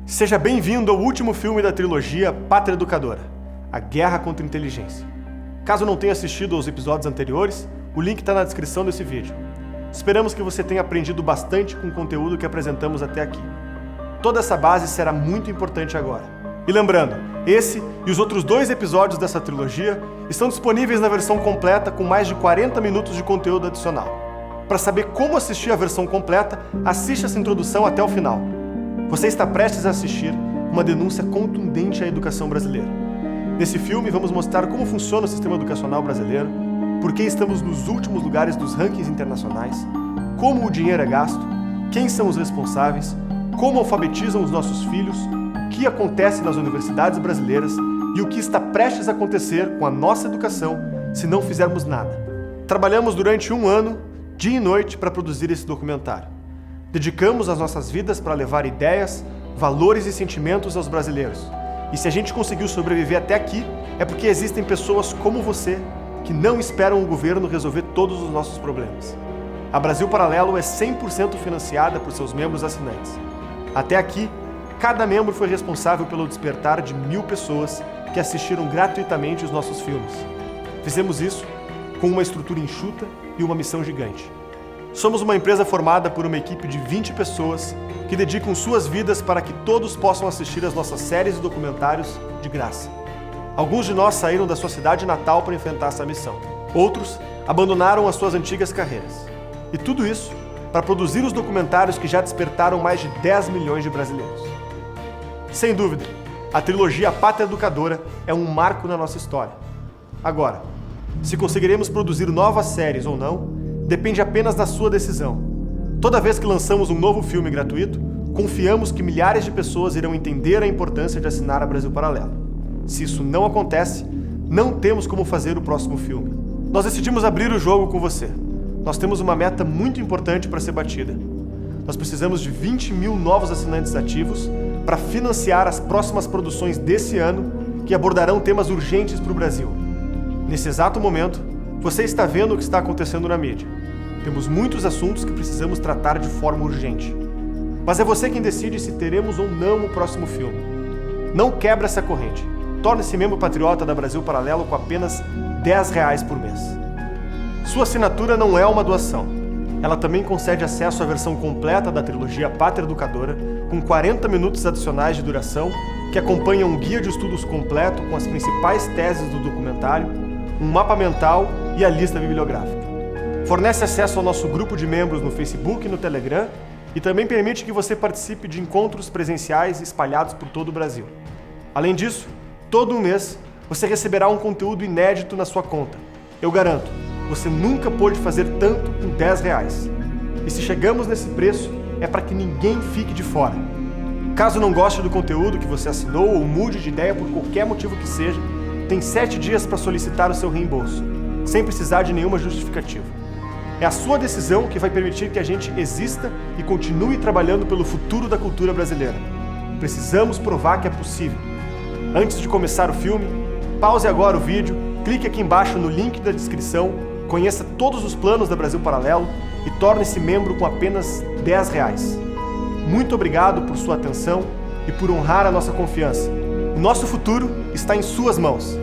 Seja bem-vindo ao último filme da trilogia Pátria Educadora, A Guerra contra a Inteligência. Caso não tenha assistido aos episódios anteriores, o link está na descrição desse vídeo. Esperamos que você tenha aprendido bastante com o conteúdo que apresentamos até aqui. Toda essa base será muito importante agora. E lembrando, esse e os outros 2 episódios dessa trilogia estão disponíveis na versão completa com mais de 40 minutos de conteúdo adicional. Para saber como assistir a versão completa, assista essa introdução até o final. Você está prestes a assistir uma denúncia contundente à educação brasileira. Nesse filme, vamos mostrar como funciona o sistema educacional brasileiro, por que estamos nos últimos lugares dos rankings internacionais, como o dinheiro é gasto, quem são os responsáveis, como alfabetizam os nossos filhos, o que acontece nas universidades brasileiras e o que está prestes a acontecer com a nossa educação se não fizermos nada. Trabalhamos durante 1 ano, dia e noite, para produzir esse documentário. Dedicamos as nossas vidas para levar ideias, valores e sentimentos aos brasileiros. E se a gente conseguiu sobreviver até aqui, é porque existem pessoas como você que não esperam o governo resolver todos os nossos problemas. A Brasil Paralelo é 100% financiada por seus membros assinantes. Até aqui, cada membro foi responsável pelo despertar de 1000 pessoas que assistiram gratuitamente os nossos filmes. Fizemos isso com uma estrutura enxuta e uma missão gigante. Somos uma empresa formada por uma equipe de 20 pessoas que dedicam suas vidas para que todos possam assistir às nossas séries e documentários de graça. Alguns de nós saíram da sua cidade natal para enfrentar essa missão. Outros abandonaram as suas antigas carreiras. E tudo isso para produzir os documentários que já despertaram mais de 10 milhões de brasileiros. Sem dúvida, a trilogia Pátria Educadora é um marco na nossa história. Agora, se conseguiremos produzir novas séries ou não, depende apenas da sua decisão. Toda vez que lançamos um novo filme gratuito, confiamos que milhares de pessoas irão entender a importância de assinar a Brasil Paralelo. Se isso não acontece, não temos como fazer o próximo filme. Nós decidimos abrir o jogo com você. Nós temos uma meta muito importante para ser batida. Nós precisamos de 20 mil novos assinantes ativos para financiar as próximas produções desse ano que abordarão temas urgentes para o Brasil. Nesse exato momento, você está vendo o que está acontecendo na mídia. Temos muitos assuntos que precisamos tratar de forma urgente. Mas é você quem decide se teremos ou não o próximo filme. Não quebra essa corrente. Torne-se membro patriota da Brasil Paralelo com apenas R$10 por mês. Sua assinatura não é uma doação. Ela também concede acesso à versão completa da trilogia Pátria Educadora, com 40 minutos adicionais de duração, que acompanha um guia de estudos completo com as principais teses do documentário, um mapa mental e a lista bibliográfica. Fornece acesso ao nosso grupo de membros no Facebook e no Telegram e também permite que você participe de encontros presenciais espalhados por todo o Brasil. Além disso, todo mês você receberá um conteúdo inédito na sua conta. Eu garanto, você nunca pôde fazer tanto com R$10. E se chegamos nesse preço, é para que ninguém fique de fora. Caso não goste do conteúdo que você assinou ou mude de ideia por qualquer motivo que seja, tem 7 dias para solicitar o seu reembolso, sem precisar de nenhuma justificativa. É a sua decisão que vai permitir que a gente exista e continue trabalhando pelo futuro da cultura brasileira. Precisamos provar que é possível. Antes de começar o filme, pause agora o vídeo, clique aqui embaixo no link da descrição, conheça todos os planos da Brasil Paralelo e torne-se membro com apenas R$10. Muito obrigado por sua atenção e por honrar a nossa confiança. O nosso futuro está em suas mãos.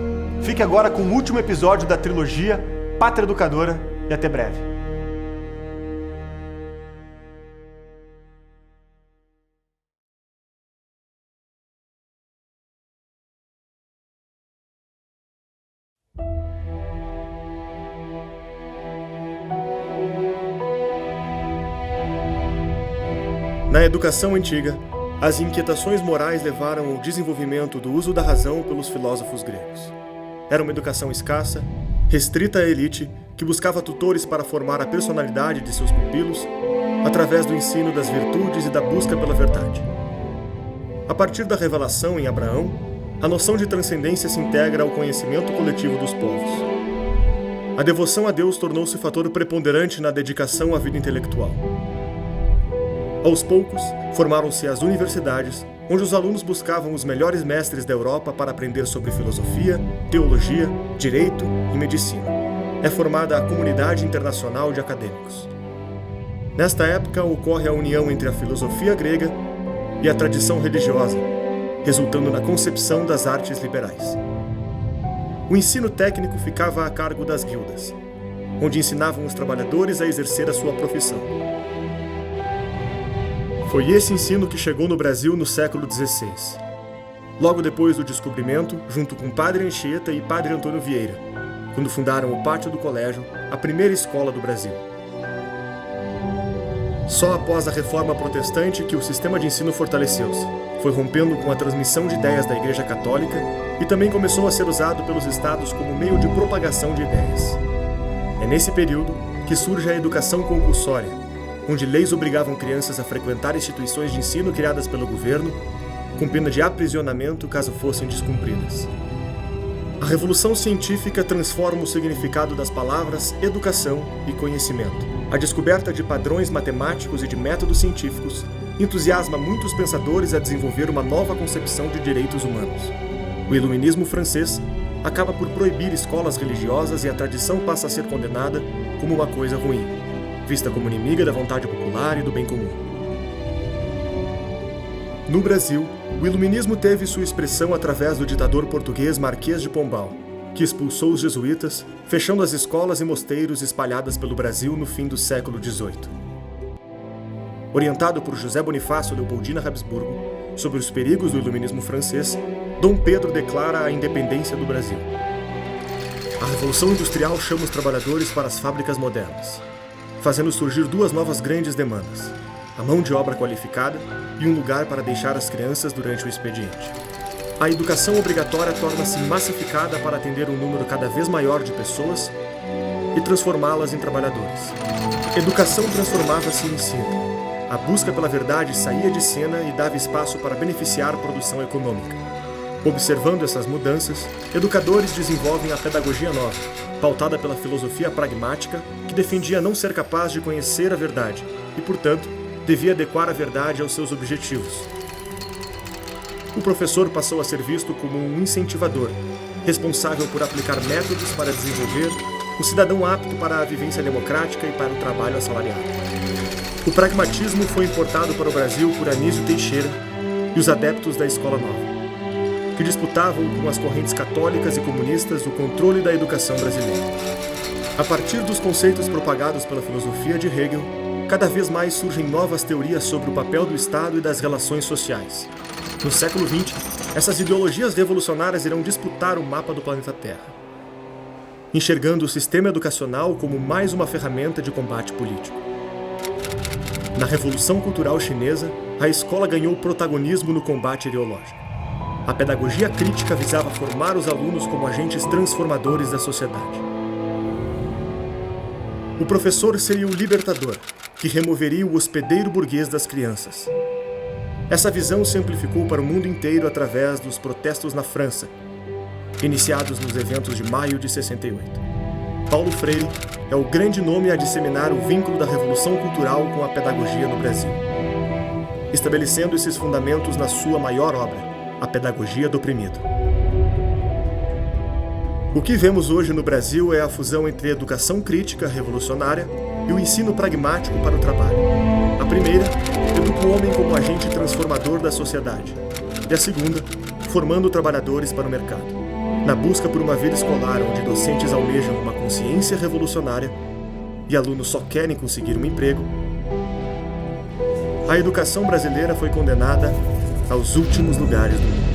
Fique agora com o último episódio da trilogia Pátria Educadora e até breve. Na educação antiga, as inquietações morais levaram ao desenvolvimento do uso da razão pelos filósofos gregos. Era uma educação escassa, restrita à elite, que buscava tutores para formar a personalidade de seus pupilos através do ensino das virtudes e da busca pela verdade. A partir da revelação em Abraão, a noção de transcendência se integra ao conhecimento coletivo dos povos. A devoção a Deus tornou-se fator preponderante na dedicação à vida intelectual. Aos poucos, formaram-se as universidades, onde os alunos buscavam os melhores mestres da Europa para aprender sobre filosofia, teologia, direito e medicina. É formada a Comunidade Internacional de Acadêmicos. Nesta época, ocorre a união entre a filosofia grega e a tradição religiosa, resultando na concepção das artes liberais. O ensino técnico ficava a cargo das guildas, onde ensinavam os trabalhadores a exercer a sua profissão. Foi esse ensino que chegou no Brasil no século XVI. Logo depois do descobrimento, junto com Padre Anchieta e Padre Antônio Vieira, quando fundaram o Pátio do Colégio, a primeira escola do Brasil. Só após a Reforma Protestante que o sistema de ensino fortaleceu-se, foi rompendo com a transmissão de ideias da Igreja Católica e também começou a ser usado pelos estados como meio de propagação de ideias. É nesse período que surge a educação compulsória, onde leis obrigavam crianças a frequentar instituições de ensino criadas pelo governo, com pena de aprisionamento caso fossem descumpridas. A Revolução Científica transforma o significado das palavras educação e conhecimento. A descoberta de padrões matemáticos e de métodos científicos entusiasma muitos pensadores a desenvolver uma nova concepção de direitos humanos. O Iluminismo francês acaba por proibir escolas religiosas e a tradição passa a ser condenada como uma coisa ruim, vista como inimiga da vontade popular e do bem comum. No Brasil, o Iluminismo teve sua expressão através do ditador português Marquês de Pombal, que expulsou os jesuítas, fechando as escolas e mosteiros espalhadas pelo Brasil no fim do século XVIII. Orientado por José Bonifácio Leopoldina Habsburgo sobre os perigos do Iluminismo francês, Dom Pedro declara a independência do Brasil. A Revolução Industrial chama os trabalhadores para as fábricas modernas, fazendo surgir duas novas grandes demandas: a mão de obra qualificada e um lugar para deixar as crianças durante o expediente. A educação obrigatória torna-se massificada para atender um número cada vez maior de pessoas e transformá-las em trabalhadores. Educação transformava-se em ensino. A busca pela verdade saía de cena e dava espaço para beneficiar a produção econômica. Observando essas mudanças, educadores desenvolvem a pedagogia nova, pautada pela filosofia pragmática, que defendia não ser capaz de conhecer a verdade e, portanto, devia adequar a verdade aos seus objetivos. O professor passou a ser visto como um incentivador, responsável por aplicar métodos para desenvolver o cidadão apto para a vivência democrática e para o trabalho assalariado. O pragmatismo foi importado para o Brasil por Anísio Teixeira e os adeptos da Escola Nova, que disputavam com as correntes católicas e comunistas o controle da educação brasileira. A partir dos conceitos propagados pela filosofia de Hegel, cada vez mais surgem novas teorias sobre o papel do Estado e das relações sociais. No século XX, essas ideologias revolucionárias irão disputar o mapa do planeta Terra, enxergando o sistema educacional como mais uma ferramenta de combate político. Na Revolução Cultural Chinesa, a escola ganhou protagonismo no combate ideológico. A pedagogia crítica visava formar os alunos como agentes transformadores da sociedade. O professor seria o libertador, que removeria o hospedeiro burguês das crianças. Essa visão se amplificou para o mundo inteiro através dos protestos na França, iniciados nos eventos de maio de 68. Paulo Freire é o grande nome a disseminar o vínculo da Revolução Cultural com a pedagogia no Brasil, estabelecendo esses fundamentos na sua maior obra, A Pedagogia do Oprimido. O que vemos hoje no Brasil é a fusão entre a educação crítica revolucionária e o ensino pragmático para o trabalho. A primeira educa o homem como agente transformador da sociedade, e a segunda, formando trabalhadores para o mercado, na busca por uma vida escolar onde docentes almejam uma consciência revolucionária e alunos só querem conseguir um emprego. A educação brasileira foi condenada aos últimos lugares do mundo.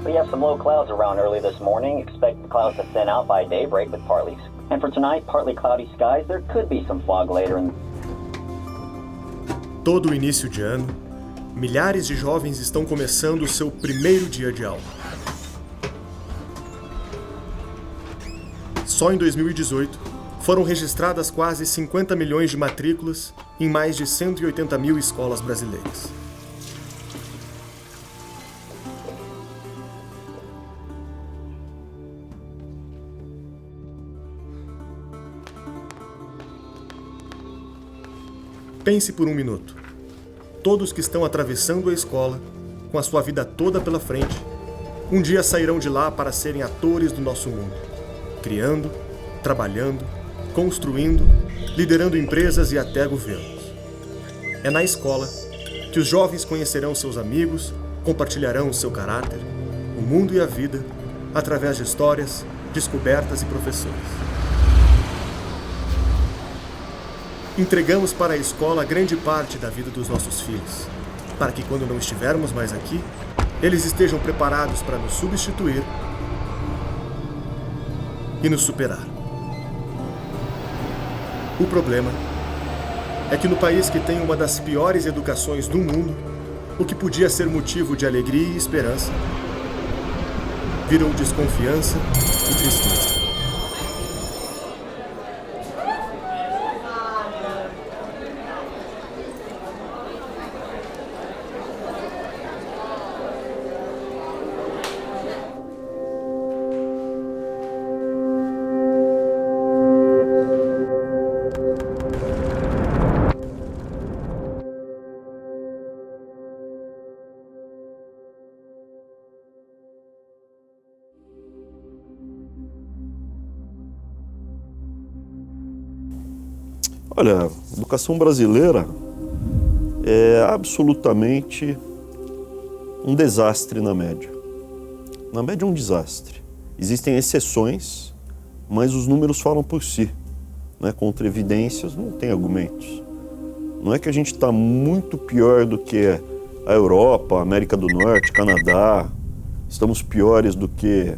We have some low clouds around early this morning. Expect the clouds to thin out by daybreak with partly. And for tonight, partly cloudy skies. There could be some fog later in... Todo o início de ano, milhares de jovens estão começando o seu primeiro dia de aula. Só em 2018, foram registradas quase 50 milhões de matrículas em mais de 180 mil escolas brasileiras. Pense por um minuto. Todos que estão atravessando a escola, com a sua vida toda pela frente, um dia sairão de lá para serem atores do nosso mundo, criando, trabalhando, construindo, liderando empresas e até governos. É na escola que os jovens conhecerão seus amigos, compartilharão o seu caráter, o mundo e a vida, através de histórias, descobertas e professores. Entregamos para a escola grande parte da vida dos nossos filhos, para que quando não estivermos mais aqui, eles estejam preparados para nos substituir e nos superar. O problema é que no país que tem uma das piores educações do mundo, o que podia ser motivo de alegria e esperança, virou desconfiança e tristeza. Olha, a educação brasileira é absolutamente um desastre na média. Na média é um desastre. Existem exceções, mas os números falam por si. Né? Contra evidências não tem argumentos. Não é que a gente está muito pior do que a Europa, a América do Norte, Canadá. Estamos piores do que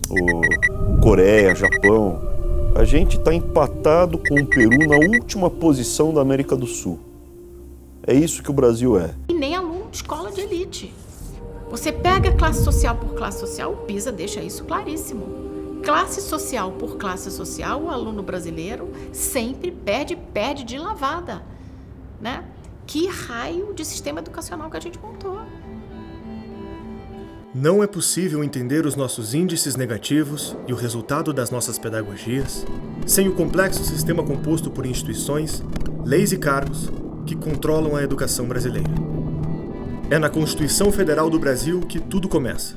o Coreia, Japão. A gente está empatado com o Peru na última posição da América do Sul. É isso que o Brasil é. E nem aluno de escola de elite. Você pega classe social por classe social, o PISA deixa isso claríssimo. Classe social por classe social, o aluno brasileiro sempre perde de lavada, né? Que raio de sistema educacional que a gente montou? Não é possível entender os nossos índices negativos e o resultado das nossas pedagogias sem o complexo sistema composto por instituições, leis e cargos que controlam a educação brasileira. É na Constituição Federal do Brasil que tudo começa.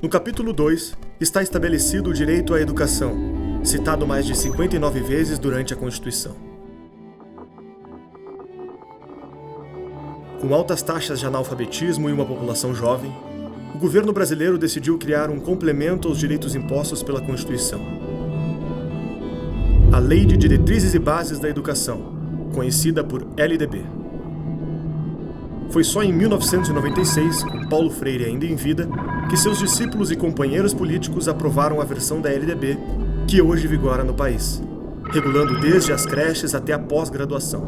No capítulo 2, está estabelecido o direito à educação, citado mais de 59 vezes durante a Constituição. Com altas taxas de analfabetismo e uma população jovem, o governo brasileiro decidiu criar um complemento aos direitos impostos pela Constituição. A Lei de Diretrizes e Bases da Educação, conhecida por LDB. Foi só em 1996, com Paulo Freire ainda em vida, que seus discípulos e companheiros políticos aprovaram a versão da LDB que hoje vigora no país, regulando desde as creches até a pós-graduação.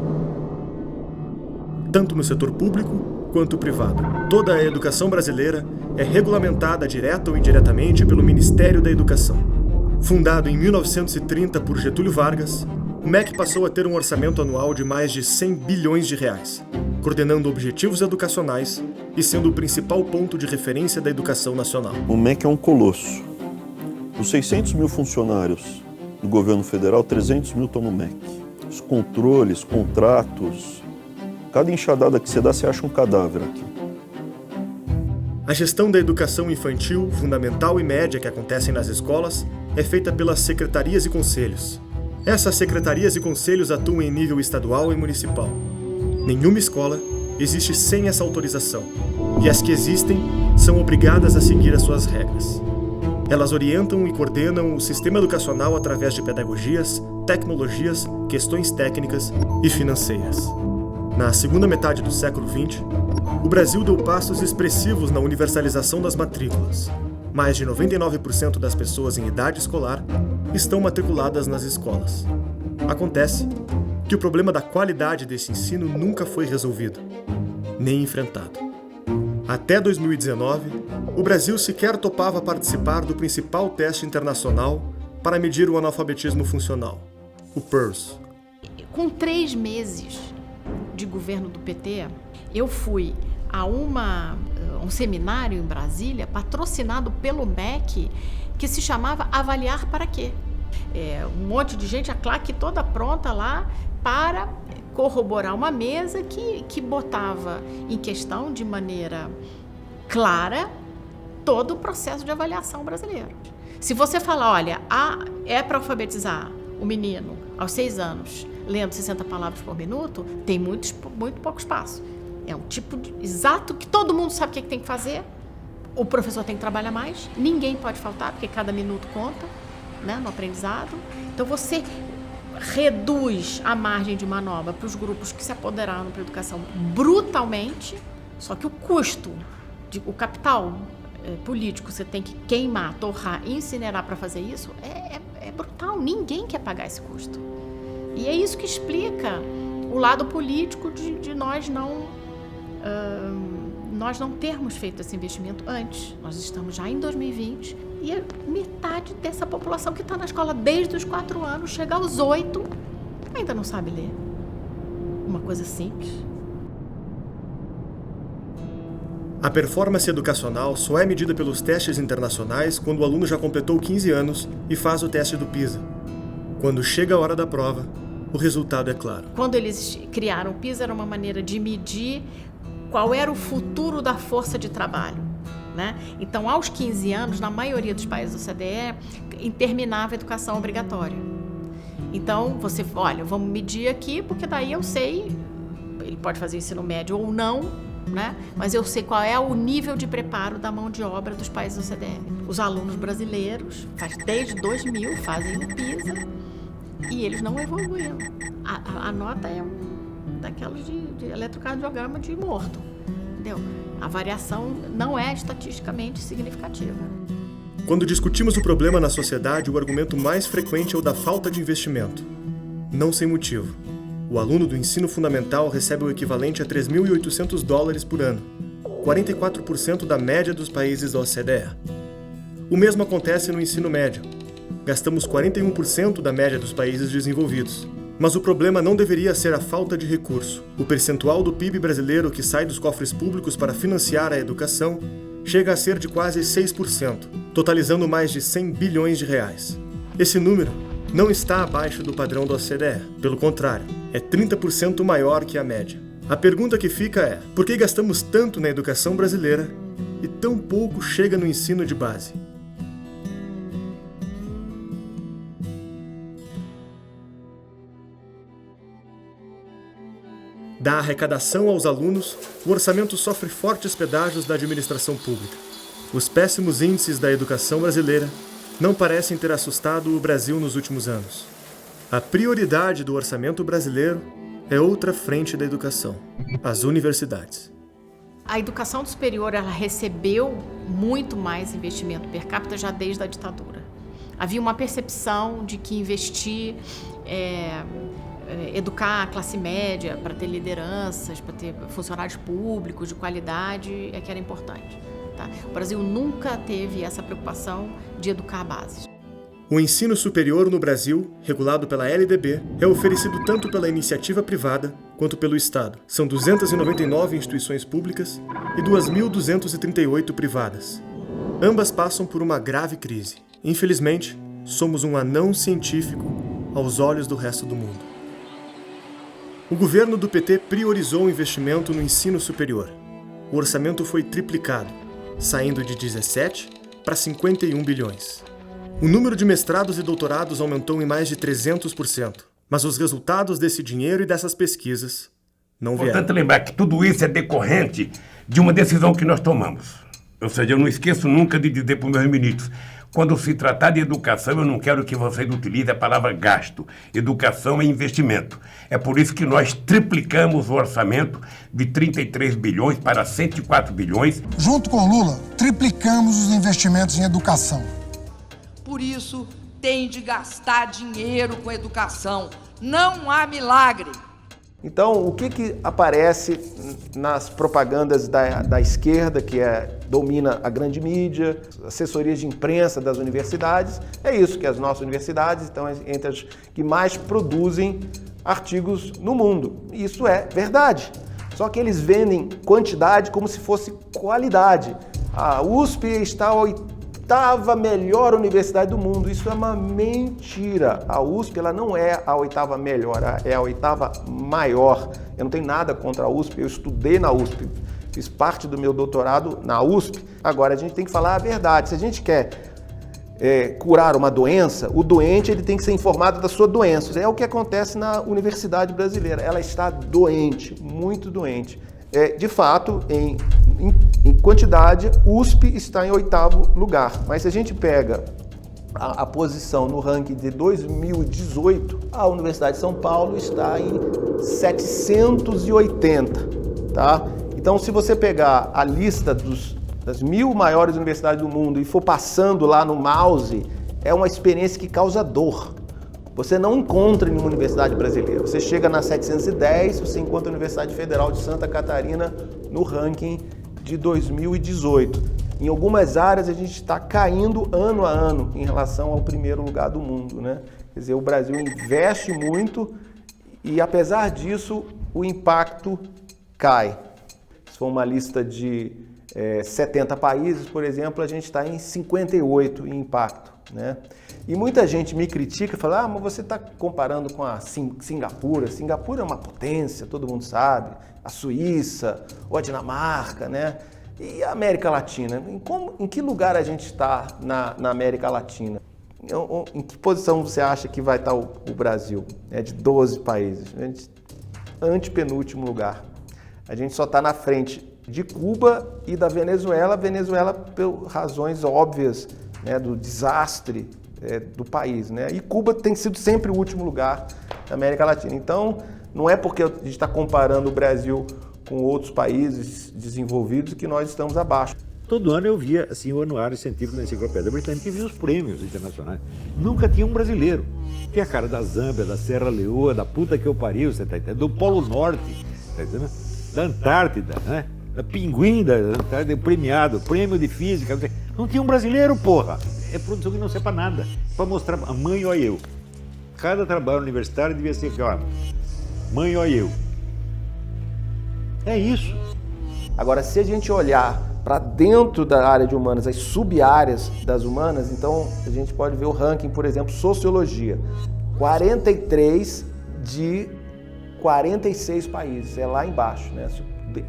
Tanto no setor público quanto privado. Toda a educação brasileira é regulamentada direta ou indiretamente pelo Ministério da Educação. Fundado em 1930 por Getúlio Vargas, o MEC passou a ter um orçamento anual de mais de 100 bilhões de reais, coordenando objetivos educacionais e sendo o principal ponto de referência da educação nacional. O MEC é um colosso. Dos 600 mil funcionários do governo federal, 300 mil estão no MEC. Os controles, contratos, cada enxadada que você dá, você acha um cadáver aqui. A gestão da educação infantil, fundamental e média que acontecem nas escolas é feita pelas secretarias e conselhos. Essas secretarias e conselhos atuam em nível estadual e municipal. Nenhuma escola existe sem essa autorização, e as que existem são obrigadas a seguir as suas regras. Elas orientam e coordenam o sistema educacional através de pedagogias, tecnologias, questões técnicas e financeiras. Na segunda metade do século XX, o Brasil deu passos expressivos na universalização das matrículas. Mais de 99% das pessoas em idade escolar estão matriculadas nas escolas. Acontece que o problema da qualidade desse ensino nunca foi resolvido, nem enfrentado. Até 2019, o Brasil sequer topava participar do principal teste internacional para medir o analfabetismo funcional, o PIRLS. Com 3 meses de governo do PT, eu fui a um seminário em Brasília, patrocinado pelo MEC, que se chamava Avaliar para Quê? Um monte de gente, a claque toda pronta lá para corroborar uma mesa que botava em questão de maneira clara todo o processo de avaliação brasileiro. Se você falar, olha, é para alfabetizar o menino aos 6 anos, lendo 60 palavras por minuto, tem muito pouco espaço. É um tipo exato que todo mundo sabe o que tem que fazer. O professor tem que trabalhar mais, ninguém pode faltar, porque cada minuto conta, né, no aprendizado. Então você reduz a margem de manobra para os grupos que se apoderaram para a educação brutalmente, só que o custo, o capital político você tem que queimar, torrar, incinerar para fazer isso, é brutal, ninguém quer pagar esse custo. E é isso que explica o lado político de nós não termos feito esse investimento antes. Nós estamos já em 2020 e a metade dessa população que está na escola desde os 4 anos, chega aos 8, ainda não sabe ler. Uma coisa simples. A performance educacional só é medida pelos testes internacionais quando o aluno já completou 15 anos e faz o teste do PISA. Quando chega a hora da prova, o resultado é claro. Quando eles criaram o PISA, era uma maneira de medir qual era o futuro da força de trabalho, né? Então, aos 15 anos, na maioria dos países do OCDE, terminava a educação obrigatória. Então, você, olha, vamos medir aqui, porque daí eu sei, ele pode fazer ensino médio ou não, né? Mas eu sei qual é o nível de preparo da mão de obra dos países do OCDE. Os alunos brasileiros, desde 2000, fazem o PISA e eles não evoluíram. A nota é daquelas de eletrocardiograma de morto, entendeu? A variação não é estatisticamente significativa. Quando discutimos o problema na sociedade, o argumento mais frequente é o da falta de investimento. Não sem motivo. O aluno do ensino fundamental recebe o equivalente a $3.800 por ano, 44% da média dos países da OCDE. O mesmo acontece no ensino médio. Gastamos 41% da média dos países desenvolvidos. Mas o problema não deveria ser a falta de recurso. O percentual do PIB brasileiro que sai dos cofres públicos para financiar a educação chega a ser de quase 6%, totalizando mais de 100 bilhões de reais. Esse número não está abaixo do padrão da OCDE. Pelo contrário, é 30% maior que a média. A pergunta que fica é: por que gastamos tanto na educação brasileira e tão pouco chega no ensino de base? Da arrecadação aos alunos, o orçamento sofre fortes pedágios da administração pública. Os péssimos índices da educação brasileira não parecem ter assustado o Brasil nos últimos anos. A prioridade do orçamento brasileiro é outra frente da educação: as universidades. A educação superior ela recebeu muito mais investimento per capita já desde a ditadura. Havia uma percepção de que investir educar a classe média para ter lideranças, para ter funcionários públicos de qualidade que era importante. Tá? O Brasil nunca teve essa preocupação de educar a base. O ensino superior no Brasil, regulado pela LDB, é oferecido tanto pela iniciativa privada quanto pelo Estado. São 299 instituições públicas e 2.238 privadas. Ambas passam por uma grave crise. Infelizmente, somos um anão científico aos olhos do resto do mundo. O governo do PT priorizou o investimento no ensino superior. O orçamento foi triplicado, saindo de 17 para 51 bilhões. O número de mestrados e doutorados aumentou em mais de 300%, mas os resultados desse dinheiro e dessas pesquisas não vieram. Importante lembrar que tudo isso é decorrente de uma decisão que nós tomamos. Ou seja, eu não esqueço nunca de dizer para os meus ministros: Quando se tratar de educação, eu não quero que vocês utilizem a palavra gasto. Educação é investimento. É por isso que nós triplicamos o orçamento de 33 bilhões para 104 bilhões. Junto com Lula, triplicamos os investimentos em educação. Por isso, tem de gastar dinheiro com educação. Não há milagre. Então, o que aparece nas propagandas da esquerda, que domina a grande mídia, assessorias de imprensa das universidades? É isso, que as nossas universidades estão entre as que mais produzem artigos no mundo. Isso é verdade. Só que eles vendem quantidade como se fosse qualidade. A USP está a 8ª melhor universidade do mundo. Isso é uma mentira. A USP ela não é a 8ª melhor, é a 8ª maior. Eu não tenho nada contra a USP, eu estudei na USP, fiz parte do meu doutorado na USP. Agora, a gente tem que falar a verdade. Se a gente quer curar uma doença, o doente ele tem que ser informado da sua doença. É o que acontece na universidade brasileira. Ela está doente, muito doente. De fato, em quantidade, USP está em 8º lugar. Mas se a gente pega a posição no ranking de 2018, a Universidade de São Paulo está em 780, tá? Então, se você pegar a lista das 1000 maiores universidades do mundo e for passando lá no mouse, é uma experiência que causa dor. Você não encontra em nenhuma universidade brasileira. Você chega na 710, você encontra a Universidade Federal de Santa Catarina no ranking de 2018. Em algumas áreas a gente está caindo ano a ano em relação ao primeiro lugar do mundo, né? Quer dizer, o Brasil investe muito e, apesar disso, o impacto cai. Se for uma lista de 70 países, por exemplo, a gente está em 58 em impacto, né? E muita gente me critica e fala, mas você está comparando com a Singapura. Singapura é uma potência, todo mundo sabe. A Suíça, ou a Dinamarca, né? E a América Latina? Em que lugar a gente está na América Latina? Em que posição você acha que vai estar o Brasil? De 12 países. Antepenúltimo lugar. A gente só está na frente de Cuba e da Venezuela. Venezuela por razões óbvias, né, do desastre do país, né? E Cuba tem sido sempre o último lugar da América Latina. Então, não é porque a gente está comparando o Brasil com outros países desenvolvidos que nós estamos abaixo. Todo ano eu via assim, o anuário científico da Enciclopédia Britânica e via os prêmios internacionais. Nunca tinha um brasileiro. Tinha a cara da Zâmbia, da Serra Leoa, da puta que eu pariu, você tá entendendo? Do Polo Norte, tá entendendo? Da Antártida, né? Da Pinguim da Antártida, premiado, prêmio de física. Não tinha um brasileiro, porra. É produção que não serve pra nada. Pra mostrar a mãe, ó eu. Cada trabalho universitário devia ser aqui, ó. Mãe, ó eu. É isso. Agora, se a gente olhar para dentro da área de humanas, as sub-áreas das humanas, então a gente pode ver o ranking, por exemplo, sociologia. 43 de 46 países, é lá embaixo, né?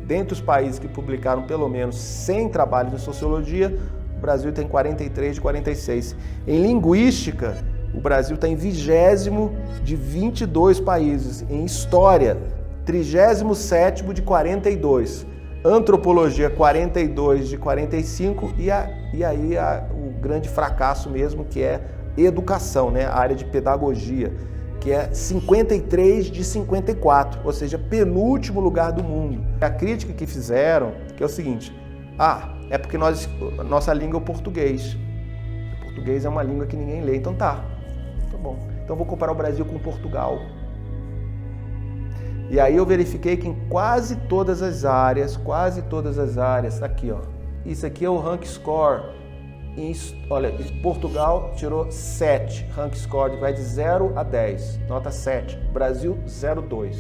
Dentre os países que publicaram pelo menos 100 trabalhos em sociologia, o Brasil tem 43 de 46. Em linguística, o Brasil está em 20º de 22 países. Em história, 37º de 42. Antropologia, 42 de 45. E aí o grande fracasso mesmo, que é educação, né? A área de pedagogia, que é 53 de 54, ou seja, penúltimo lugar do mundo. A crítica que fizeram, que é o seguinte, é porque nossa língua é o português. O português é uma língua que ninguém lê, então tá bom. Então vou comparar o Brasil com Portugal. E aí eu verifiquei que em quase todas as áreas, tá aqui, ó. Isso aqui é o rank score. Olha, Portugal tirou 7, rank score vai de 0 a 10, nota 7. Brasil, 0,2.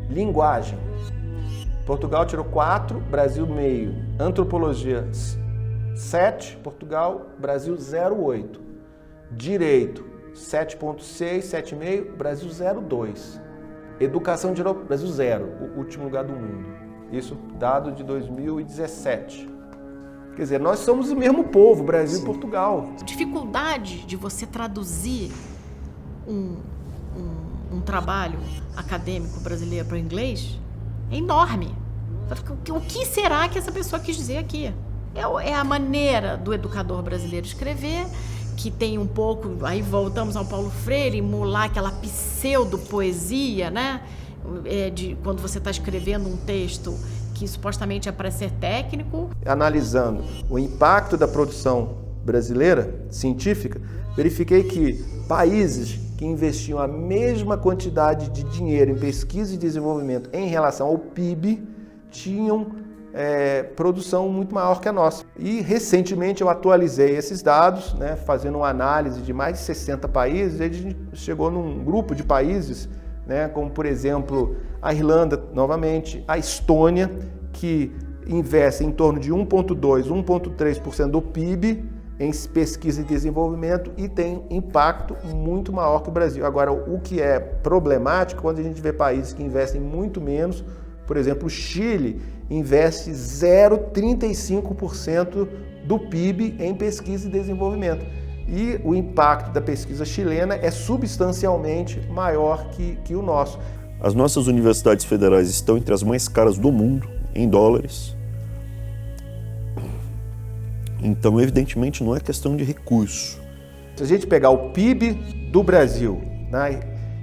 Linguagem. Portugal tirou 4, Brasil meio. Antropologia, 7, Portugal, Brasil 0,8. Direito, 7,6, 7,5, Brasil 0,2. Educação tirou Brasil 0, o último lugar do mundo. Isso dado de 2017. Quer dizer, nós somos o mesmo povo, Brasil e Portugal. A dificuldade de você traduzir um trabalho acadêmico brasileiro para o inglês é enorme. O que será que essa pessoa quis dizer aqui? É a maneira do educador brasileiro escrever, que tem um pouco, aí voltamos ao Paulo Freire, emular aquela pseudo-poesia, né? Quando você está escrevendo um texto que supostamente é para ser técnico. Analisando o impacto da produção brasileira, científica, verifiquei que países que investiam a mesma quantidade de dinheiro em pesquisa e desenvolvimento em relação ao PIB tinham produção muito maior que a nossa. E recentemente eu atualizei esses dados, né, fazendo uma análise de mais de 60 países, e a gente chegou num grupo de países, né, como por exemplo a Irlanda, novamente, a Estônia, que investe em torno de 1,2%, 1,3% do PIB em pesquisa e desenvolvimento e tem impacto muito maior que o Brasil. Agora, o que é problemático quando a gente vê países que investem muito menos, por exemplo, o Chile investe 0,35% do PIB em pesquisa e desenvolvimento. E o impacto da pesquisa chilena é substancialmente maior que o nosso. As nossas universidades federais estão entre as mais caras do mundo, em dólares. Então, evidentemente, não é questão de recurso. Se a gente pegar o PIB do Brasil, né,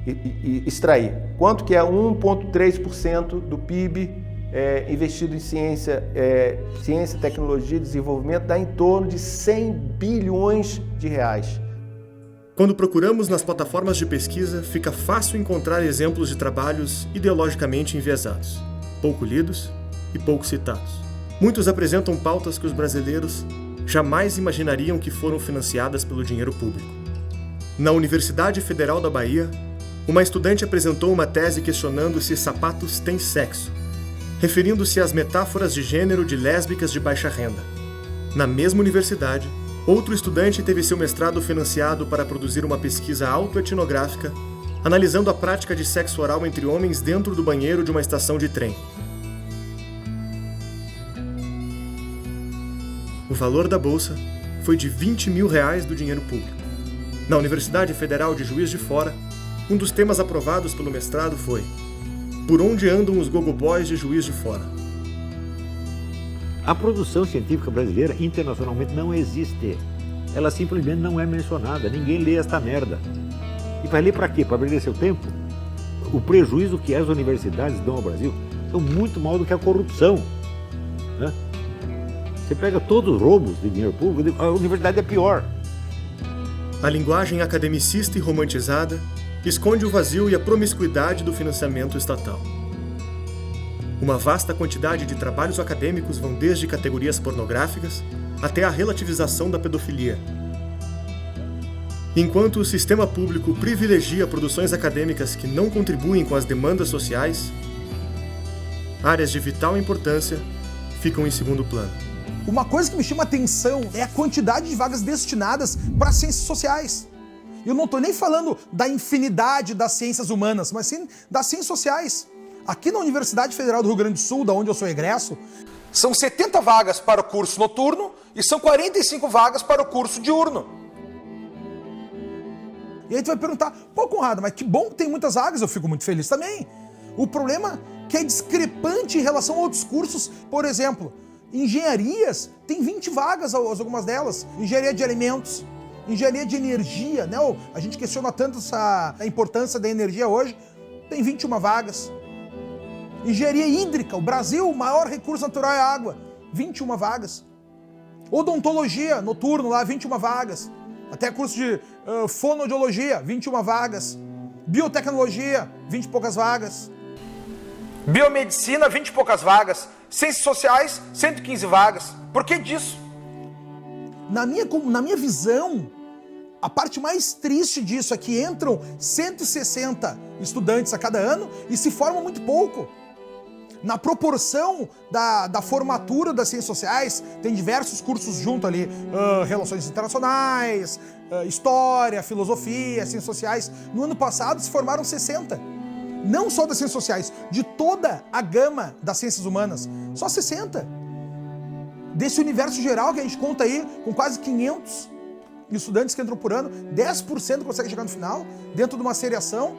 e extrair quanto que é 1,3% do PIB investido em ciência, tecnologia e desenvolvimento, dá em torno de 100 bilhões de reais. Quando procuramos nas plataformas de pesquisa, fica fácil encontrar exemplos de trabalhos ideologicamente enviesados, pouco lidos e pouco citados. Muitos apresentam pautas que os brasileiros jamais imaginariam que foram financiadas pelo dinheiro público. Na Universidade Federal da Bahia, uma estudante apresentou uma tese questionando se sapatos têm sexo, referindo-se às metáforas de gênero de lésbicas de baixa renda. Na mesma universidade, outro estudante teve seu mestrado financiado para produzir uma pesquisa autoetnográfica, analisando a prática de sexo oral entre homens dentro do banheiro de uma estação de trem. O valor da bolsa foi de R$20 mil do dinheiro público. Na Universidade Federal de Juiz de Fora, um dos temas aprovados pelo mestrado foi Por onde andam os gogoboys de Juiz de Fora? A produção científica brasileira internacionalmente não existe. Ela simplesmente não é mencionada. Ninguém lê esta merda. E vai ler para quê? Para perder seu tempo? O prejuízo que as universidades dão ao Brasil são muito maior do que a corrupção, né? Você pega todos os roubos de dinheiro público, a universidade é pior. A linguagem academicista e romantizada esconde o vazio e a promiscuidade do financiamento estatal. Uma vasta quantidade de trabalhos acadêmicos vão desde categorias pornográficas até a relativização da pedofilia. Enquanto o sistema público privilegia produções acadêmicas que não contribuem com as demandas sociais, áreas de vital importância ficam em segundo plano. Uma coisa que me chama atenção é a quantidade de vagas destinadas para ciências sociais. Eu não estou nem falando da infinidade das ciências humanas, mas sim das ciências sociais. Aqui na Universidade Federal do Rio Grande do Sul, da onde eu sou egresso, são 70 vagas para o curso noturno e são 45 vagas para o curso diurno. E aí tu vai perguntar, pô, Conrado, mas que bom que tem muitas vagas, eu fico muito feliz também. O problema é que é discrepante em relação a outros cursos, por exemplo, engenharias, tem 20 vagas, algumas delas, engenharia de alimentos, engenharia de energia, né? A gente questiona tanto a importância da energia hoje, tem 21 vagas. Engenharia hídrica, o Brasil, o maior recurso natural é a água, 21 vagas. Odontologia, noturno lá, 21 vagas. Até curso de fonoaudiologia, 21 vagas. Biotecnologia, 20 e poucas vagas. Biomedicina, 20 e poucas vagas. Ciências sociais, 115 vagas. Por que disso? Na minha visão, a parte mais triste disso é que entram 160 estudantes a cada ano e se formam muito pouco. Na proporção da formatura das ciências sociais, tem diversos cursos junto ali, relações internacionais, história, filosofia, ciências sociais. No ano passado se formaram 60. Não só das ciências sociais, de toda a gama das ciências humanas. Só 60. Desse universo geral que a gente conta aí, com quase 500 estudantes que entram por ano, 10% consegue chegar no final, dentro de uma seriação.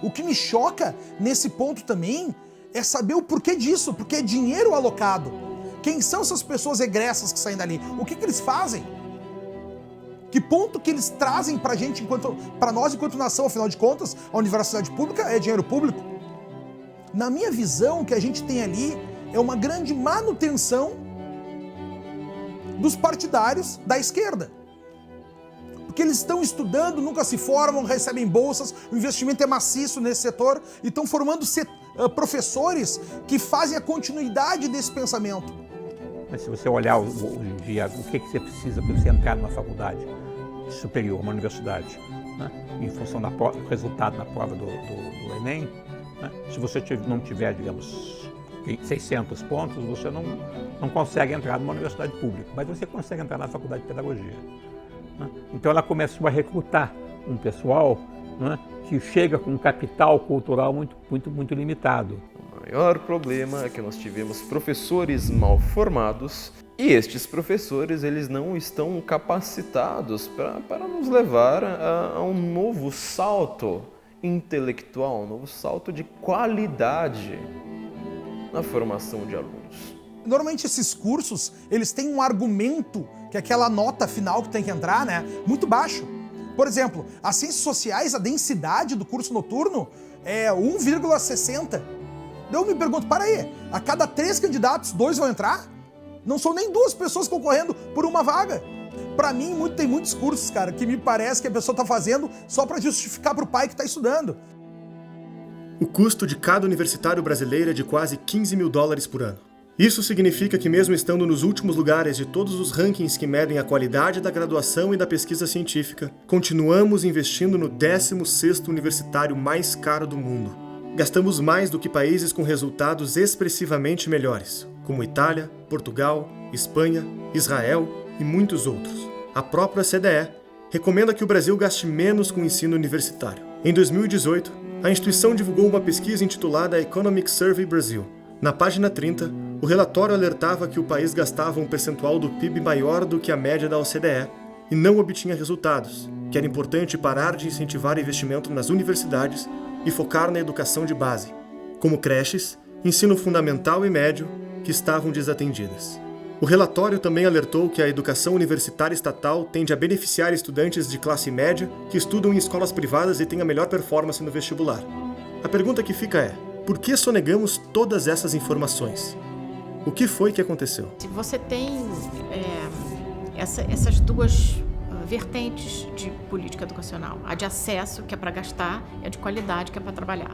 O que me choca nesse ponto também é saber o porquê disso, porque é dinheiro alocado. Quem são essas pessoas egressas que saem dali? O que eles fazem? Que ponto que eles trazem pra gente, pra nós enquanto nação? Afinal de contas, a universidade pública é dinheiro público. Na minha visão, o que a gente tem ali é uma grande manutenção dos partidários da esquerda. Porque eles estão estudando, nunca se formam, recebem bolsas, o investimento é maciço nesse setor e estão formando professores que fazem a continuidade desse pensamento. Mas se você olhar hoje em dia, o que você precisa para você entrar numa faculdade superior, uma universidade, né? Em função do resultado na prova do Enem, né? Se você não tiver, digamos, 600 pontos, você não consegue entrar numa universidade pública, mas você consegue entrar na faculdade de pedagogia. Né? Então ela começou a recrutar um pessoal, né, que chega com um capital cultural muito limitado. O maior problema é que nós tivemos professores mal formados e estes professores eles não estão capacitados para nos levar a um novo salto intelectual, um novo salto de qualidade na formação de alunos. Normalmente esses cursos, eles têm um argumento, que é aquela nota final que tem que entrar, né, muito baixo. Por exemplo, as ciências sociais, a densidade do curso noturno é 1,60. Eu me pergunto, para aí, a cada 3 candidatos, 2 vão entrar? Não são nem 2 pessoas concorrendo por uma vaga. Para mim, tem muitos cursos, cara, que me parece que a pessoa está fazendo só para justificar para o pai que está estudando. O custo de cada universitário brasileiro é de quase $15 mil por ano. Isso significa que, mesmo estando nos últimos lugares de todos os rankings que medem a qualidade da graduação e da pesquisa científica, continuamos investindo no 16º universitário mais caro do mundo. Gastamos mais do que países com resultados expressivamente melhores, como Itália, Portugal, Espanha, Israel e muitos outros. A própria OCDE recomenda que o Brasil gaste menos com o ensino universitário. Em 2018, a instituição divulgou uma pesquisa intitulada Economic Survey Brasil. Na página 30, o relatório alertava que o país gastava um percentual do PIB maior do que a média da OCDE e não obtinha resultados, que era importante parar de incentivar investimento nas universidades e focar na educação de base, como creches, ensino fundamental e médio, que estavam desatendidas. O relatório também alertou que a educação universitária estatal tende a beneficiar estudantes de classe média que estudam em escolas privadas e têm a melhor performance no vestibular. A pergunta que fica é: por que sonegamos todas essas informações? O que foi que aconteceu? Você tem essas duas vertentes de política educacional. A de acesso, que é para gastar, e a de qualidade, que é para trabalhar.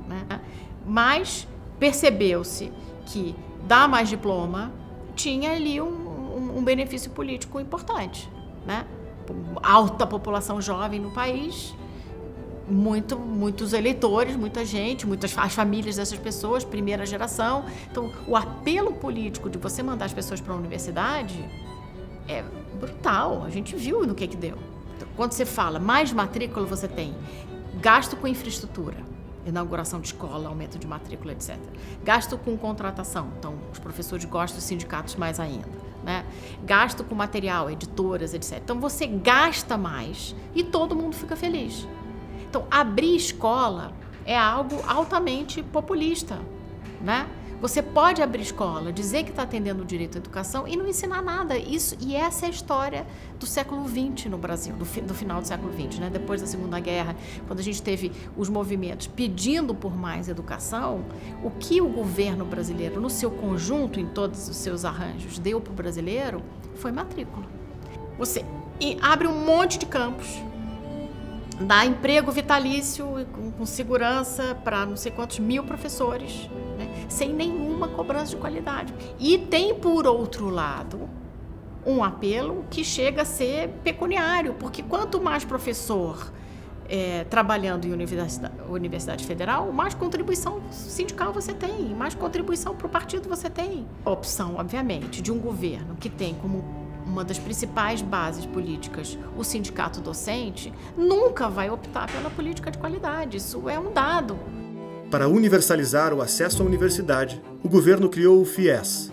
Né? Mas percebeu-se que dar mais diploma tinha ali um benefício político importante. Né? Alta população jovem no país, muitos eleitores, muita gente, as famílias dessas pessoas, primeira geração. Então, o apelo político de você mandar as pessoas para a universidade é brutal. A gente viu no que deu. Então, quando você fala mais matrícula, você tem gasto com infraestrutura, inauguração de escola, aumento de matrícula, etc. Gasto com contratação. Então, os professores gostam dos sindicatos mais ainda. Né? Gasto com material, editoras, etc. Então, você gasta mais e todo mundo fica feliz. Então, abrir escola é algo altamente populista, né? Você pode abrir escola, dizer que está atendendo o direito à educação e não ensinar nada. E essa é a história do século XX no Brasil, do final do século XX, né? Depois da Segunda Guerra, quando a gente teve os movimentos pedindo por mais educação, o que o governo brasileiro, no seu conjunto, em todos os seus arranjos, deu para o brasileiro foi matrícula. Você abre um monte de campos, dá emprego vitalício com segurança para não sei quantos mil professores, né, sem nenhuma cobrança de qualidade. E tem, por outro lado, um apelo que chega a ser pecuniário, porque quanto mais professor trabalhando em universidade federal, mais contribuição sindical você tem, mais contribuição para o partido você tem. A opção, obviamente, de um governo que tem como uma das principais bases políticas o sindicato docente, nunca vai optar pela política de qualidade. Isso é um dado. Para universalizar o acesso à universidade, o governo criou o FIES,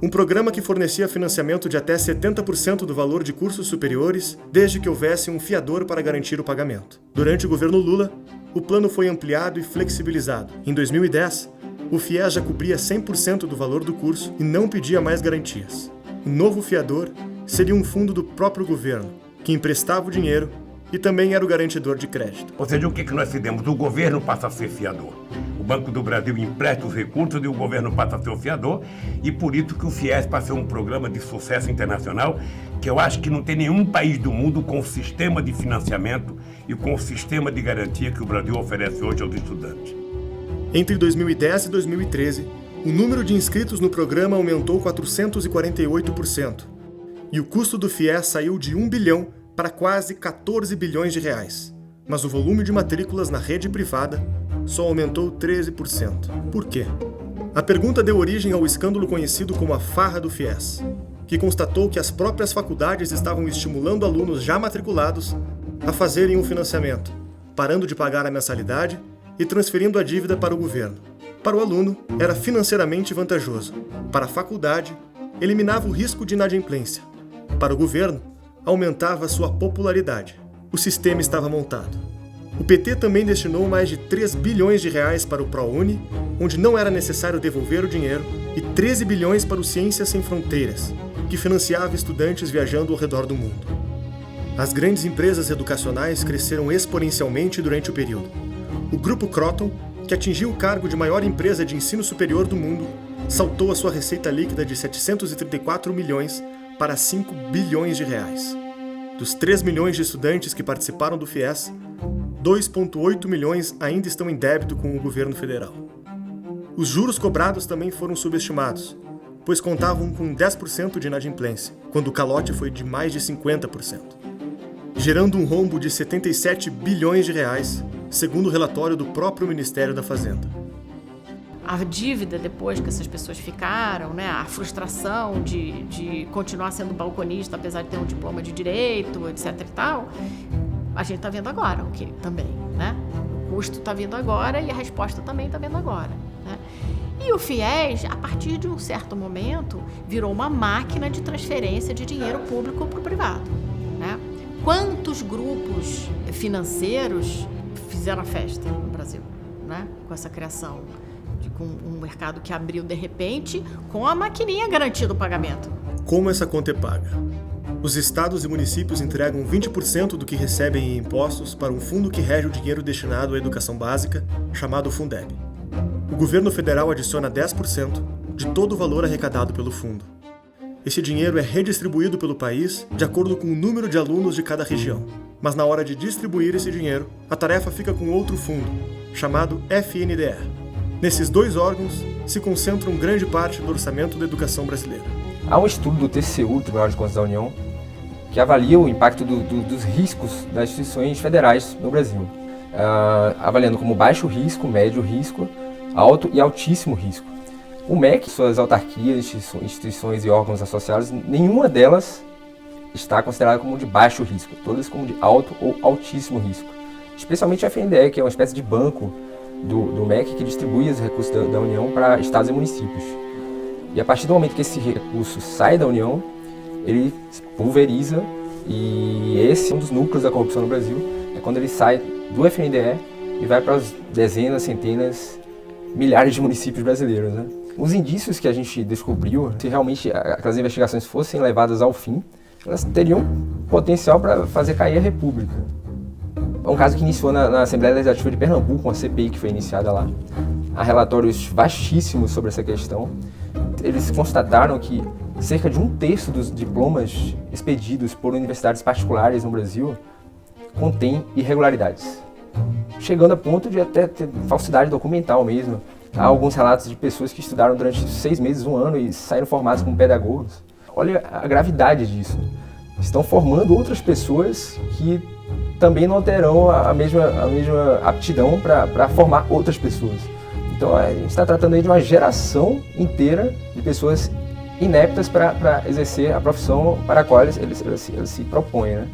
um programa que fornecia financiamento de até 70% do valor de cursos superiores, desde que houvesse um fiador para garantir o pagamento. Durante o governo Lula, o plano foi ampliado e flexibilizado. Em 2010, o FIES já cobria 100% do valor do curso e não pedia mais garantias. O novo fiador seria um fundo do próprio governo, que emprestava o dinheiro e também era o garantidor de crédito. Ou seja, o que nós fizemos? O governo passa a ser fiador. O Banco do Brasil empresta os recursos e o governo passa a ser o fiador, e por isso que o FIES passou um programa de sucesso internacional que eu acho que não tem nenhum país do mundo com o sistema de financiamento e com o sistema de garantia que o Brasil oferece hoje aos estudantes. Entre 2010 e 2013, o número de inscritos no programa aumentou 448%, e o custo do FIES saiu de 1 bilhão para quase 14 bilhões de reais. Mas o volume de matrículas na rede privada só aumentou 13%. Por quê? A pergunta deu origem ao escândalo conhecido como a farra do FIES, que constatou que as próprias faculdades estavam estimulando alunos já matriculados a fazerem um financiamento, parando de pagar a mensalidade e transferindo a dívida para o governo. Para o aluno, era financeiramente vantajoso. Para a faculdade, eliminava o risco de inadimplência. Para o governo, aumentava sua popularidade. O sistema estava montado. O PT também destinou mais de 3 bilhões de reais para o ProUni, onde não era necessário devolver o dinheiro, e 13 bilhões para o Ciências Sem Fronteiras, que financiava estudantes viajando ao redor do mundo. As grandes empresas educacionais cresceram exponencialmente durante o período. O Grupo Croton, que atingiu o cargo de maior empresa de ensino superior do mundo, saltou a sua receita líquida de 734 milhões para 5 bilhões de reais. Dos 3 milhões de estudantes que participaram do FIES, 2,8 milhões ainda estão em débito com o governo federal. Os juros cobrados também foram subestimados, pois contavam com 10% de inadimplência, quando o calote foi de mais de 50%, gerando um rombo de 77 bilhões de reais, segundo o relatório do próprio Ministério da Fazenda. A dívida depois que essas pessoas ficaram, né, a frustração de continuar sendo balconista, apesar de ter um diploma de direito, etc e tal, a gente está vendo agora o que também, né? O custo está vindo agora e a resposta também está vindo agora, né? E o FIES, a partir de um certo momento, virou uma máquina de transferência de dinheiro público para o privado, né? Quantos grupos financeiros fizeram a festa no Brasil, né? Com essa criação? Com um mercado que abriu de repente com a maquininha garantindo o pagamento. Como essa conta é paga? Os estados e municípios entregam 20% do que recebem em impostos para um fundo que rege o dinheiro destinado à educação básica, chamado Fundeb. O governo federal adiciona 10% de todo o valor arrecadado pelo fundo. Esse dinheiro é redistribuído pelo país de acordo com o número de alunos de cada região. Mas na hora de distribuir esse dinheiro, a tarefa fica com outro fundo, chamado FNDE. Nesses dois órgãos se concentram grande parte do orçamento da educação brasileira. Há um estudo do TCU, Tribunal de Contas da União, que avalia o impacto dos riscos das instituições federais no Brasil, avaliando como baixo risco, médio risco, alto e altíssimo risco. O MEC, suas autarquias, instituições e órgãos associados, nenhuma delas está considerada como de baixo risco, todas como de alto ou altíssimo risco. Especialmente a FNDE, que é uma espécie de banco do MEC que distribui os recursos da União para estados e municípios. E a partir do momento que esse recurso sai da União, ele se pulveriza, e esse é um dos núcleos da corrupção no Brasil, é quando ele sai do FNDE e vai para as dezenas, centenas, milhares de municípios brasileiros, né? Os indícios que a gente descobriu, se realmente aquelas investigações fossem levadas ao fim, elas teriam potencial para fazer cair a República. É um caso que iniciou na Assembleia Legislativa de Pernambuco, uma CPI que foi iniciada lá. Há relatórios vastíssimos sobre essa questão. Eles constataram que cerca de 1/3 dos diplomas expedidos por universidades particulares no Brasil contém irregularidades, chegando a ponto de até ter falsidade documental mesmo. Há alguns relatos de pessoas que estudaram durante 6 meses, 1 ano e saíram formados como pedagogos. Olha a gravidade disso. Estão formando outras pessoas que também não terão a mesma aptidão para formar outras pessoas. Então a gente está tratando aí de uma geração inteira de pessoas ineptas para exercer a profissão para a qual eles se propõem, né?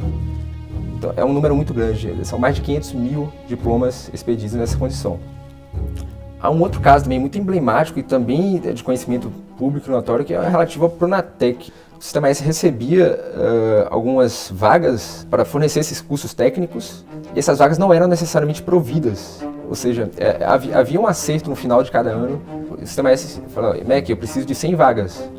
Então é um número muito grande, são mais de 500 mil diplomas expedidos nessa condição. Há um outro caso também muito emblemático e também de conhecimento público e notório, que é relativo ao Pronatec. O Sistema S recebia algumas vagas para fornecer esses cursos técnicos, e essas vagas não eram necessariamente providas. Ou seja, havia um acerto no final de cada ano. O Sistema S falou, MEC, eu preciso de 100 vagas.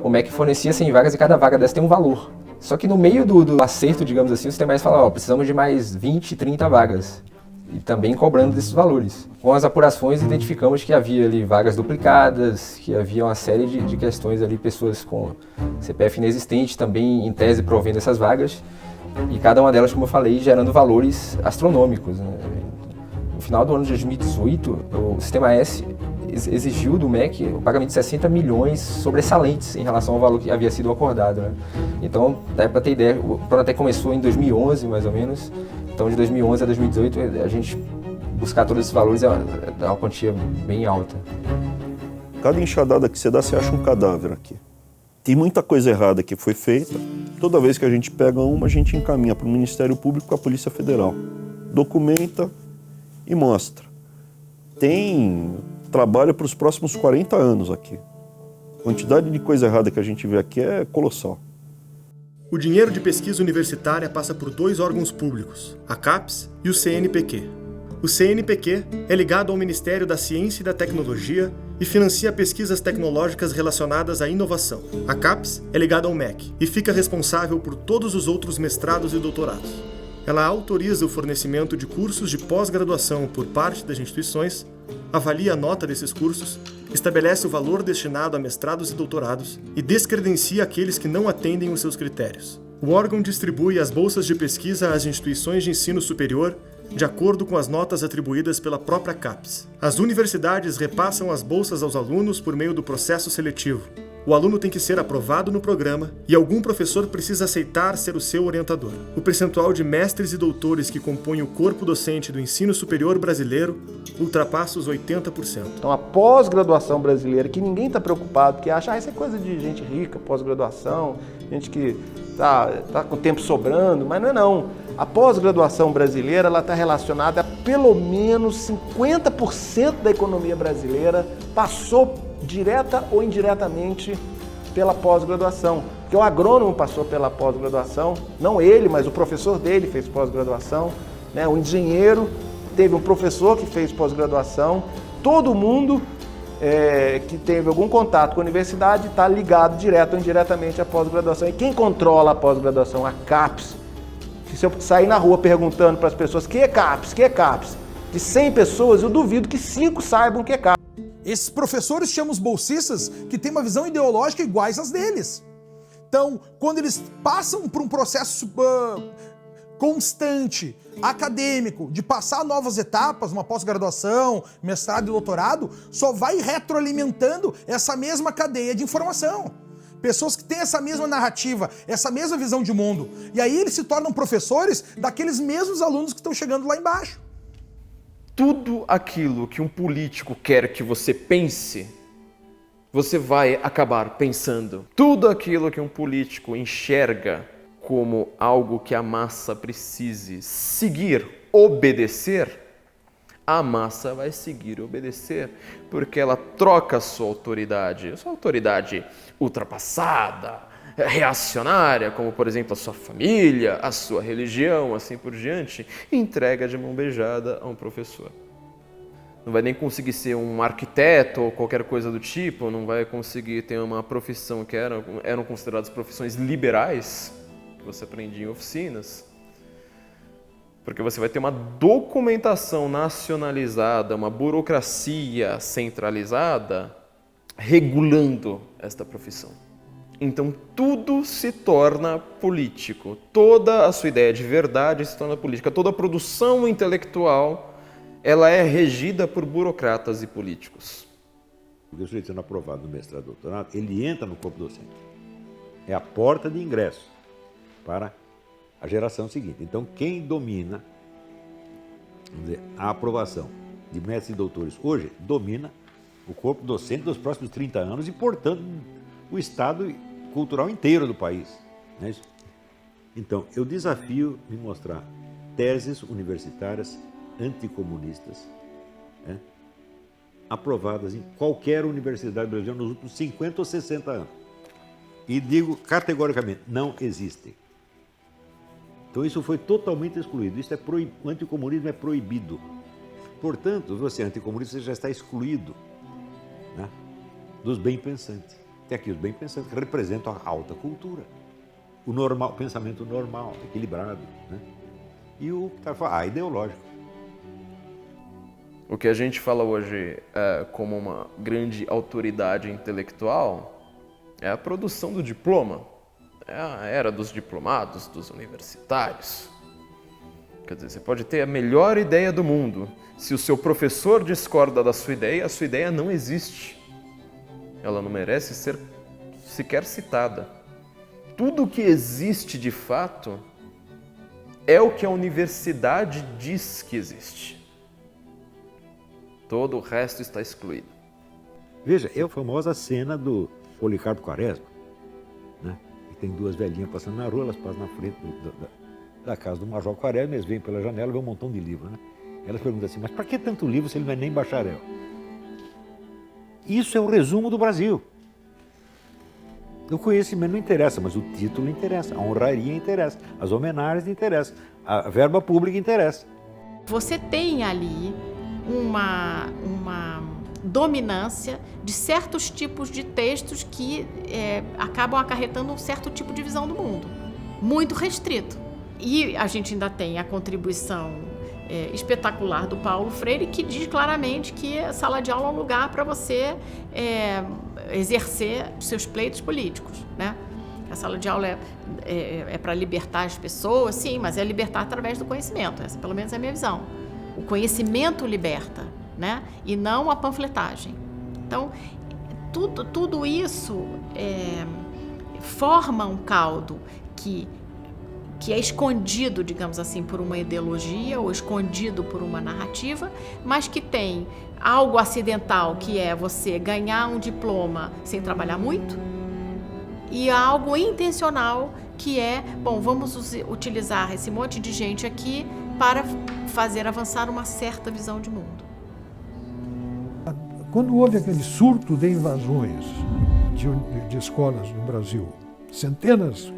O MEC fornecia 100 vagas e cada vaga dessa tem um valor. Só que no meio do acerto, digamos assim, o Sistema S fala, precisamos de mais 20, 30 vagas. E também cobrando desses valores. Com as apurações, identificamos que havia ali vagas duplicadas, que havia uma série de questões ali, pessoas com CPF inexistente também, em tese, provendo essas vagas. E cada uma delas, como eu falei, gerando valores astronômicos, né? No final do ano de 2018, o Sistema S exigiu do MEC o pagamento de 60 milhões sobressalentes em relação ao valor que havia sido acordado, né? Então, para ter ideia, o Pronatec começou em 2011, mais ou menos. Então, de 2011 a 2018, a gente buscar todos esses valores é uma quantia bem alta. Cada enxadada que você dá, você acha um cadáver aqui. Tem muita coisa errada que foi feita. Toda vez que a gente pega uma, a gente encaminha para o Ministério Público com a Polícia Federal. Documenta e mostra. Tem trabalho para os próximos 40 anos aqui. A quantidade de coisa errada que a gente vê aqui é colossal. O dinheiro de pesquisa universitária passa por 2 órgãos públicos, a CAPES e o CNPq. O CNPq é ligado ao Ministério da Ciência e da Tecnologia e financia pesquisas tecnológicas relacionadas à inovação. A CAPES é ligada ao MEC e fica responsável por todos os outros mestrados e doutorados. Ela autoriza o fornecimento de cursos de pós-graduação por parte das instituições, avalia a nota desses cursos, estabelece o valor destinado a mestrados e doutorados e descredencia aqueles que não atendem os seus critérios. O órgão distribui as bolsas de pesquisa às instituições de ensino superior de acordo com as notas atribuídas pela própria CAPES. As universidades repassam as bolsas aos alunos por meio do processo seletivo. O aluno tem que ser aprovado no programa e algum professor precisa aceitar ser o seu orientador. O percentual de mestres e doutores que compõem o corpo docente do ensino superior brasileiro ultrapassa os 80%. Então a pós-graduação brasileira, que ninguém está preocupado, que acha isso é coisa de gente rica, pós-graduação, gente que tá com tempo sobrando, mas não é não. A pós-graduação brasileira ela está relacionada a pelo menos 50% da economia brasileira passou direta ou indiretamente pela pós-graduação. Porque o agrônomo passou pela pós-graduação, não ele, mas o professor dele fez pós-graduação, né? O engenheiro teve um professor que fez pós-graduação. Todo mundo que teve algum contato com a universidade está ligado direto ou indiretamente à pós-graduação. E quem controla a pós-graduação? A CAPES. Se eu sair na rua perguntando para as pessoas que é CAPES, que é CAPES, de 100 pessoas, eu duvido que 5 saibam o que é CAPES. Esses professores chamam os bolsistas que têm uma visão ideológica iguais às deles. Então, quando eles passam por um processo constante, acadêmico, de passar novas etapas, uma pós-graduação, mestrado e doutorado, só vai retroalimentando essa mesma cadeia de informação. Pessoas que têm essa mesma narrativa, essa mesma visão de mundo. E aí eles se tornam professores daqueles mesmos alunos que estão chegando lá embaixo. Tudo aquilo que um político quer que você pense, você vai acabar pensando. Tudo aquilo que um político enxerga como algo que a massa precise seguir, obedecer, a massa vai seguir e obedecer, porque ela troca a sua autoridade ultrapassada, reacionária, como por exemplo a sua família, a sua religião, assim por diante, e entrega de mão beijada a um professor. Não vai nem conseguir ser um arquiteto ou qualquer coisa do tipo, não vai conseguir ter uma profissão que eram consideradas profissões liberais, que você aprendia em oficinas, porque você vai ter uma documentação nacionalizada, uma burocracia centralizada, regulando esta profissão. Então tudo se torna político, toda a sua ideia de verdade se torna política, toda a produção intelectual ela é regida por burocratas e políticos. O sujeito sendo aprovado no mestrado e doutorado, ele entra no corpo docente. É a porta de ingresso para a geração seguinte. Então quem domina, vamos dizer, a aprovação de mestres e doutores hoje, domina o corpo docente dos próximos 30 anos e, portanto, o estado cultural inteiro do país. Não é isso? Então, eu desafio me mostrar teses universitárias anticomunistas, né, aprovadas em qualquer universidade brasileira nos últimos 50 ou 60 anos. E digo categoricamente, não existem. Então isso foi totalmente excluído. Isso o anticomunismo é proibido. Portanto, você anticomunista, você já está excluído, né, dos bem-pensantes. Tem aqui os bem-pensantes que representam a alta cultura, o normal, o pensamento normal, equilibrado, né? E o que está falando, ideológico. O que a gente fala hoje como uma grande autoridade intelectual é a produção do diploma, é a era dos diplomados, dos universitários. Quer dizer, você pode ter a melhor ideia do mundo. Se o seu professor discorda da sua ideia, a sua ideia não existe. Ela não merece ser sequer citada. Tudo que existe de fato é o que a universidade diz que existe. Todo o resto está excluído. Veja, é a famosa cena do Policarpo Quaresma, né? E tem duas velhinhas passando na rua, elas passam na frente da casa do Major Quaresma, eles vêm pela janela e vê um montão de livro, né? Elas perguntam assim, mas para que tanto livro se ele não é nem bacharel? Isso é o resumo do Brasil. O conhecimento não interessa, mas o título interessa, a honraria interessa, as homenagens interessam, a verba pública interessa. Você tem ali uma dominância de certos tipos de textos que acabam acarretando um certo tipo de visão do mundo, muito restrito. E a gente ainda tem a contribuição espetacular do Paulo Freire, que diz claramente que a sala de aula é um lugar para você exercer os seus pleitos políticos, né? A sala de aula é para libertar as pessoas, sim, mas é libertar através do conhecimento. Essa, pelo menos, é a minha visão. O conhecimento liberta, né? E não a panfletagem. Então, tudo isso forma um caldo que é escondido, digamos assim, por uma ideologia ou escondido por uma narrativa, mas que tem algo acidental, que é você ganhar um diploma sem trabalhar muito, e algo intencional, que é, bom, vamos utilizar esse monte de gente aqui para fazer avançar uma certa visão de mundo. Quando houve aquele surto de invasões de escolas no Brasil, centenas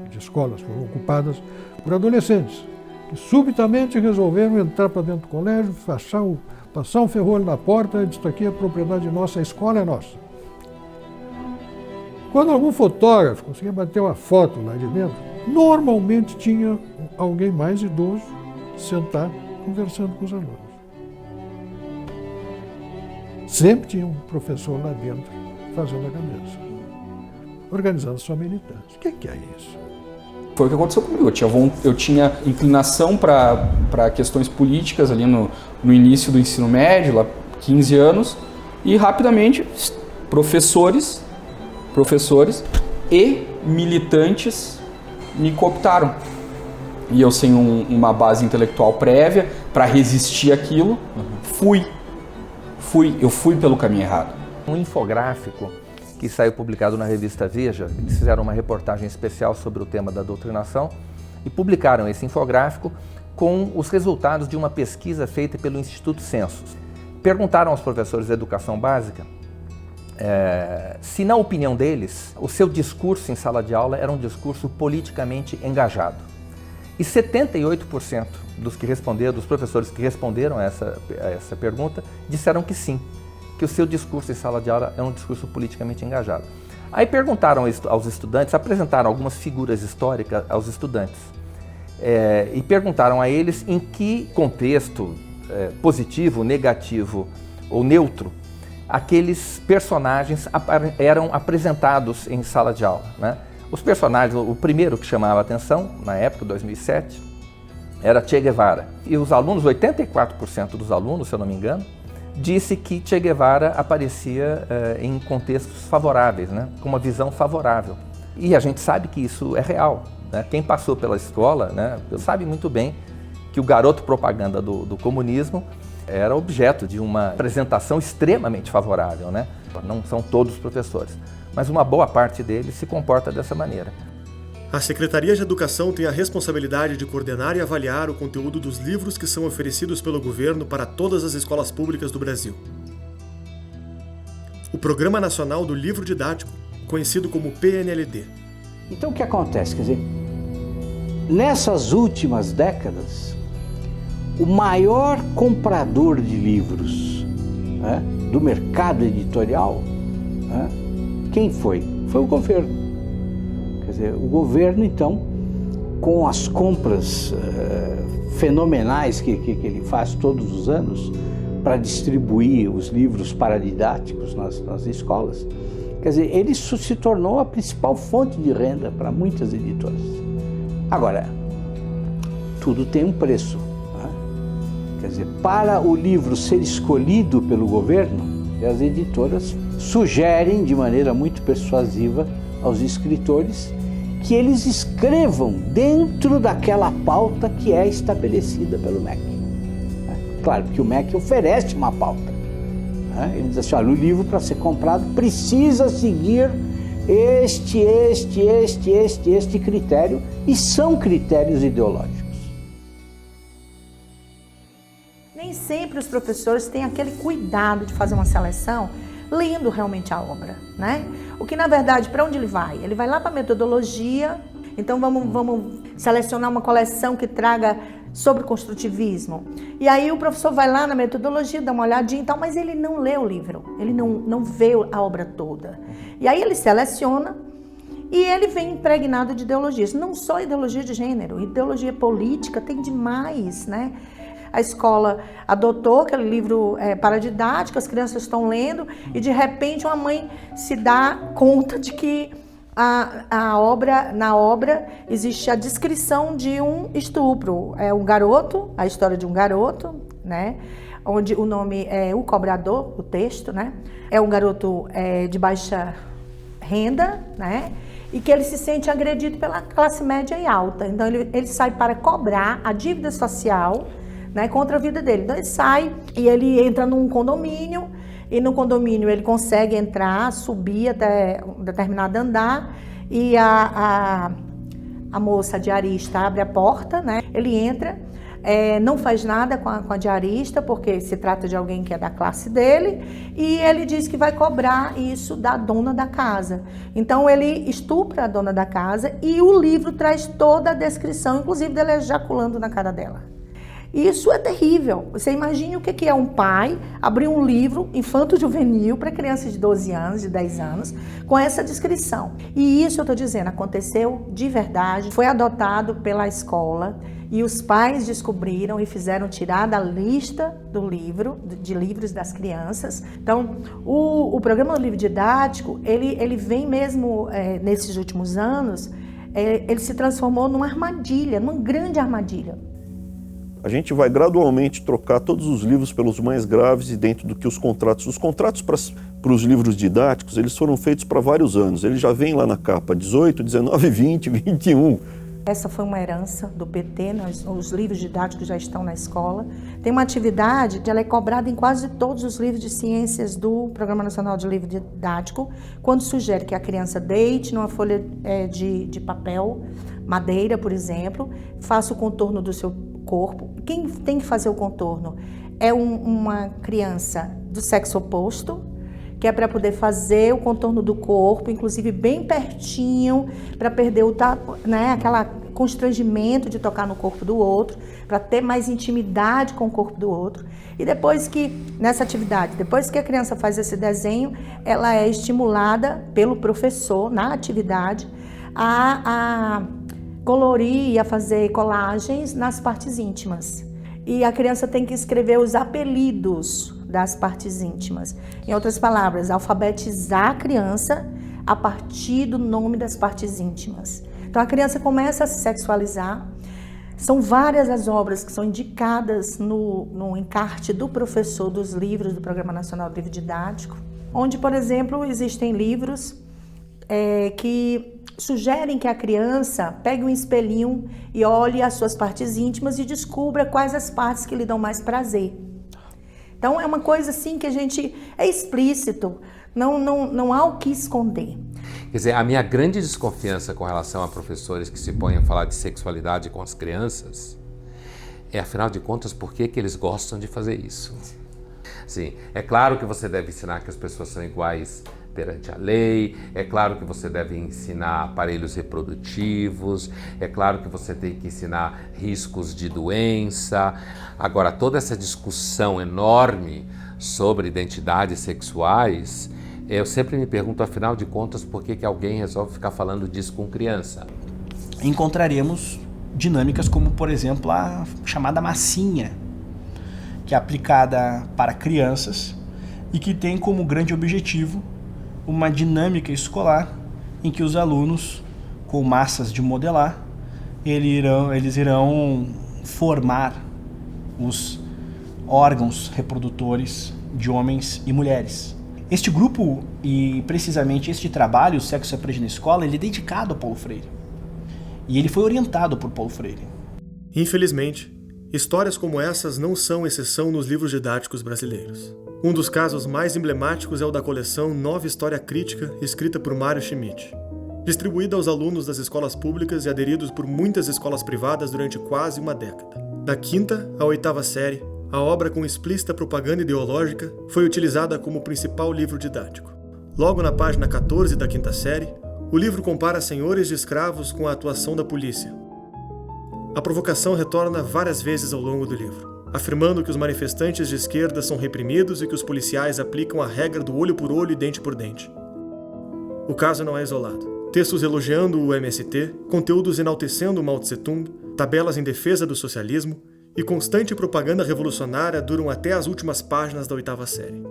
de escolas foram ocupadas por adolescentes que subitamente resolveram entrar para dentro do colégio, passar um ferrolho na porta e dizer, aqui é propriedade nossa, a escola é nossa. Quando algum fotógrafo conseguia bater uma foto lá de dentro, normalmente tinha alguém mais idoso sentado conversando com os alunos. Sempre tinha um professor lá dentro fazendo a cabeça, organizando sua militância. O que é isso? Foi o que aconteceu comigo. Eu tinha inclinação para questões políticas ali no início do ensino médio, lá 15 anos, e rapidamente professores e militantes me cooptaram. E eu, sem uma base intelectual prévia para resistir àquilo, eu fui pelo caminho errado. Um infográfico que saiu publicado na revista Veja, eles fizeram uma reportagem especial sobre o tema da doutrinação e publicaram esse infográfico com os resultados de uma pesquisa feita pelo Instituto Census. Perguntaram aos professores de educação básica se, na opinião deles, o seu discurso em sala de aula era um discurso politicamente engajado. E 78% dos professores que responderam a essa pergunta disseram que sim, que o seu discurso em sala de aula é um discurso politicamente engajado. Aí perguntaram aos estudantes, apresentaram algumas figuras históricas aos estudantes e perguntaram a eles em que contexto positivo, negativo ou neutro aqueles personagens eram apresentados em sala de aula, né? Os personagens, o primeiro que chamava a atenção, na época, 2007, era Che Guevara. E os alunos, 84% dos alunos, se eu não me engano, disse que Che Guevara aparecia em contextos favoráveis, né? Com uma visão favorável. E a gente sabe que isso é real, né? Quem passou pela escola, né, sabe muito bem que o garoto propaganda do comunismo era objeto de uma apresentação extremamente favorável, né? Não são todos os professores, mas uma boa parte deles se comporta dessa maneira. A Secretaria de Educação tem a responsabilidade de coordenar e avaliar o conteúdo dos livros que são oferecidos pelo governo para todas as escolas públicas do Brasil. O Programa Nacional do Livro Didático, conhecido como PNLD. Então o que acontece? Quer dizer, nessas últimas décadas, o maior comprador de livros, né, do mercado editorial, né, quem foi? Foi o governo. Quer dizer, o governo, então, com as compras fenomenais que ele faz todos os anos para distribuir os livros paradidáticos nas escolas, quer dizer, ele se tornou a principal fonte de renda para muitas editoras. Agora, tudo tem um preço, né? Quer dizer, para o livro ser escolhido pelo governo, as editoras sugerem de maneira muito persuasiva aos escritores que eles escrevam dentro daquela pauta que é estabelecida pelo MEC. Claro que o MEC oferece uma pauta. Ele diz assim, olha, o livro para ser comprado precisa seguir este critério, e são critérios ideológicos. Nem sempre os professores têm aquele cuidado de fazer uma seleção lendo realmente a obra, né? O que, na verdade, para onde ele vai? Ele vai lá para a metodologia, então vamos selecionar uma coleção que traga sobre construtivismo. E aí o professor vai lá na metodologia, dá uma olhadinha e tal, mas ele não lê o livro, ele não vê a obra toda. E aí ele seleciona e ele vem impregnado de ideologias, não só ideologia de gênero, ideologia política, tem demais, né? A escola adotou aquele livro paradidático, as crianças estão lendo e de repente uma mãe se dá conta de que na obra existe a descrição de um estupro. É um garoto, a história de um garoto, né? Onde o nome é O Cobrador, o texto, né? É um garoto de baixa renda, né? E que ele se sente agredido pela classe média e alta. Então ele sai para cobrar a dívida social, né, contra a vida dele. Então ele sai e ele entra num condomínio, e no condomínio ele consegue entrar, subir até um determinado andar, e a moça diarista abre a porta, né? Ele entra, não faz nada com a diarista, porque se trata de alguém que é da classe dele, e ele diz que vai cobrar isso da dona da casa. Então ele estupra a dona da casa, e o livro traz toda a descrição, inclusive dele ejaculando na cara dela. Isso é terrível. Você imagine o que é um pai abrir um livro infanto-juvenil para crianças de 12 anos, de 10 anos, com essa descrição. E isso, eu estou dizendo, aconteceu de verdade, foi adotado pela escola e os pais descobriram e fizeram tirar da lista do livro, de livros das crianças. Então, o programa do livro didático, ele vem mesmo, nesses últimos anos, ele se transformou numa armadilha, numa grande armadilha. A gente vai gradualmente trocar todos os livros pelos mais graves e dentro do que os contratos. Os contratos para os livros didáticos, eles foram feitos para vários anos. Eles já vêm lá na capa, 18, 19, 20, 21. Essa foi uma herança do PT, os livros didáticos já estão na escola. Tem uma atividade, ela é cobrada em quase todos os livros de ciências do Programa Nacional de Livro Didático, quando sugere que a criança deite numa folha de papel, madeira, por exemplo, faça o contorno do seu corpo. Quem tem que fazer o contorno é uma criança do sexo oposto, que é para poder fazer o contorno do corpo, inclusive bem pertinho, para perder aquele constrangimento de tocar no corpo do outro, para ter mais intimidade com o corpo do outro. E depois que, nessa atividade, depois que a criança faz esse desenho, ela é estimulada pelo professor, na atividade, a colorir e a fazer colagens nas partes íntimas. E a criança tem que escrever os apelidos das partes íntimas. Em outras palavras, alfabetizar a criança a partir do nome das partes íntimas. Então a criança começa a se sexualizar. São várias as obras que são indicadas no encarte do professor dos livros do Programa Nacional de Livro Didático, onde, por exemplo, existem livros que sugerem que a criança pegue um espelhinho e olhe as suas partes íntimas e descubra quais as partes que lhe dão mais prazer. Então é uma coisa assim que a gente é explícito, não há o que esconder. Quer dizer, a minha grande desconfiança com relação a professores que se põem a falar de sexualidade com as crianças é, afinal de contas, por que eles gostam de fazer isso? Sim, é claro que você deve ensinar que as pessoas são iguais perante a lei, é claro que você deve ensinar aparelhos reprodutivos, é claro que você tem que ensinar riscos de doença. Agora, toda essa discussão enorme sobre identidades sexuais, eu sempre me pergunto, afinal de contas, por que alguém resolve ficar falando disso com criança? Encontraremos dinâmicas como, por exemplo, a chamada massinha, que é aplicada para crianças e que tem como grande objetivo uma dinâmica escolar em que os alunos, com massas de modelar, eles irão formar os órgãos reprodutores de homens e mulheres. Este grupo e precisamente este trabalho, o Sexo Aprende na Escola, ele é dedicado a Paulo Freire. E ele foi orientado por Paulo Freire. Infelizmente, histórias como essas não são exceção nos livros didáticos brasileiros. Um dos casos mais emblemáticos é o da coleção Nova História Crítica, escrita por Mário Schmidt. Distribuída aos alunos das escolas públicas e aderidos por muitas escolas privadas durante quase uma década. Da 5ª à 8ª série, a obra com explícita propaganda ideológica foi utilizada como principal livro didático. Logo na página 14 da 5ª série, o livro compara senhores de escravos com a atuação da polícia. A provocação retorna várias vezes ao longo do livro, afirmando que os manifestantes de esquerda são reprimidos e que os policiais aplicam a regra do olho por olho e dente por dente. O caso não é isolado. Textos elogiando o MST, conteúdos enaltecendo o Mao Tse-tung, tabelas em defesa do socialismo e constante propaganda revolucionária duram até as últimas páginas da 8ª série.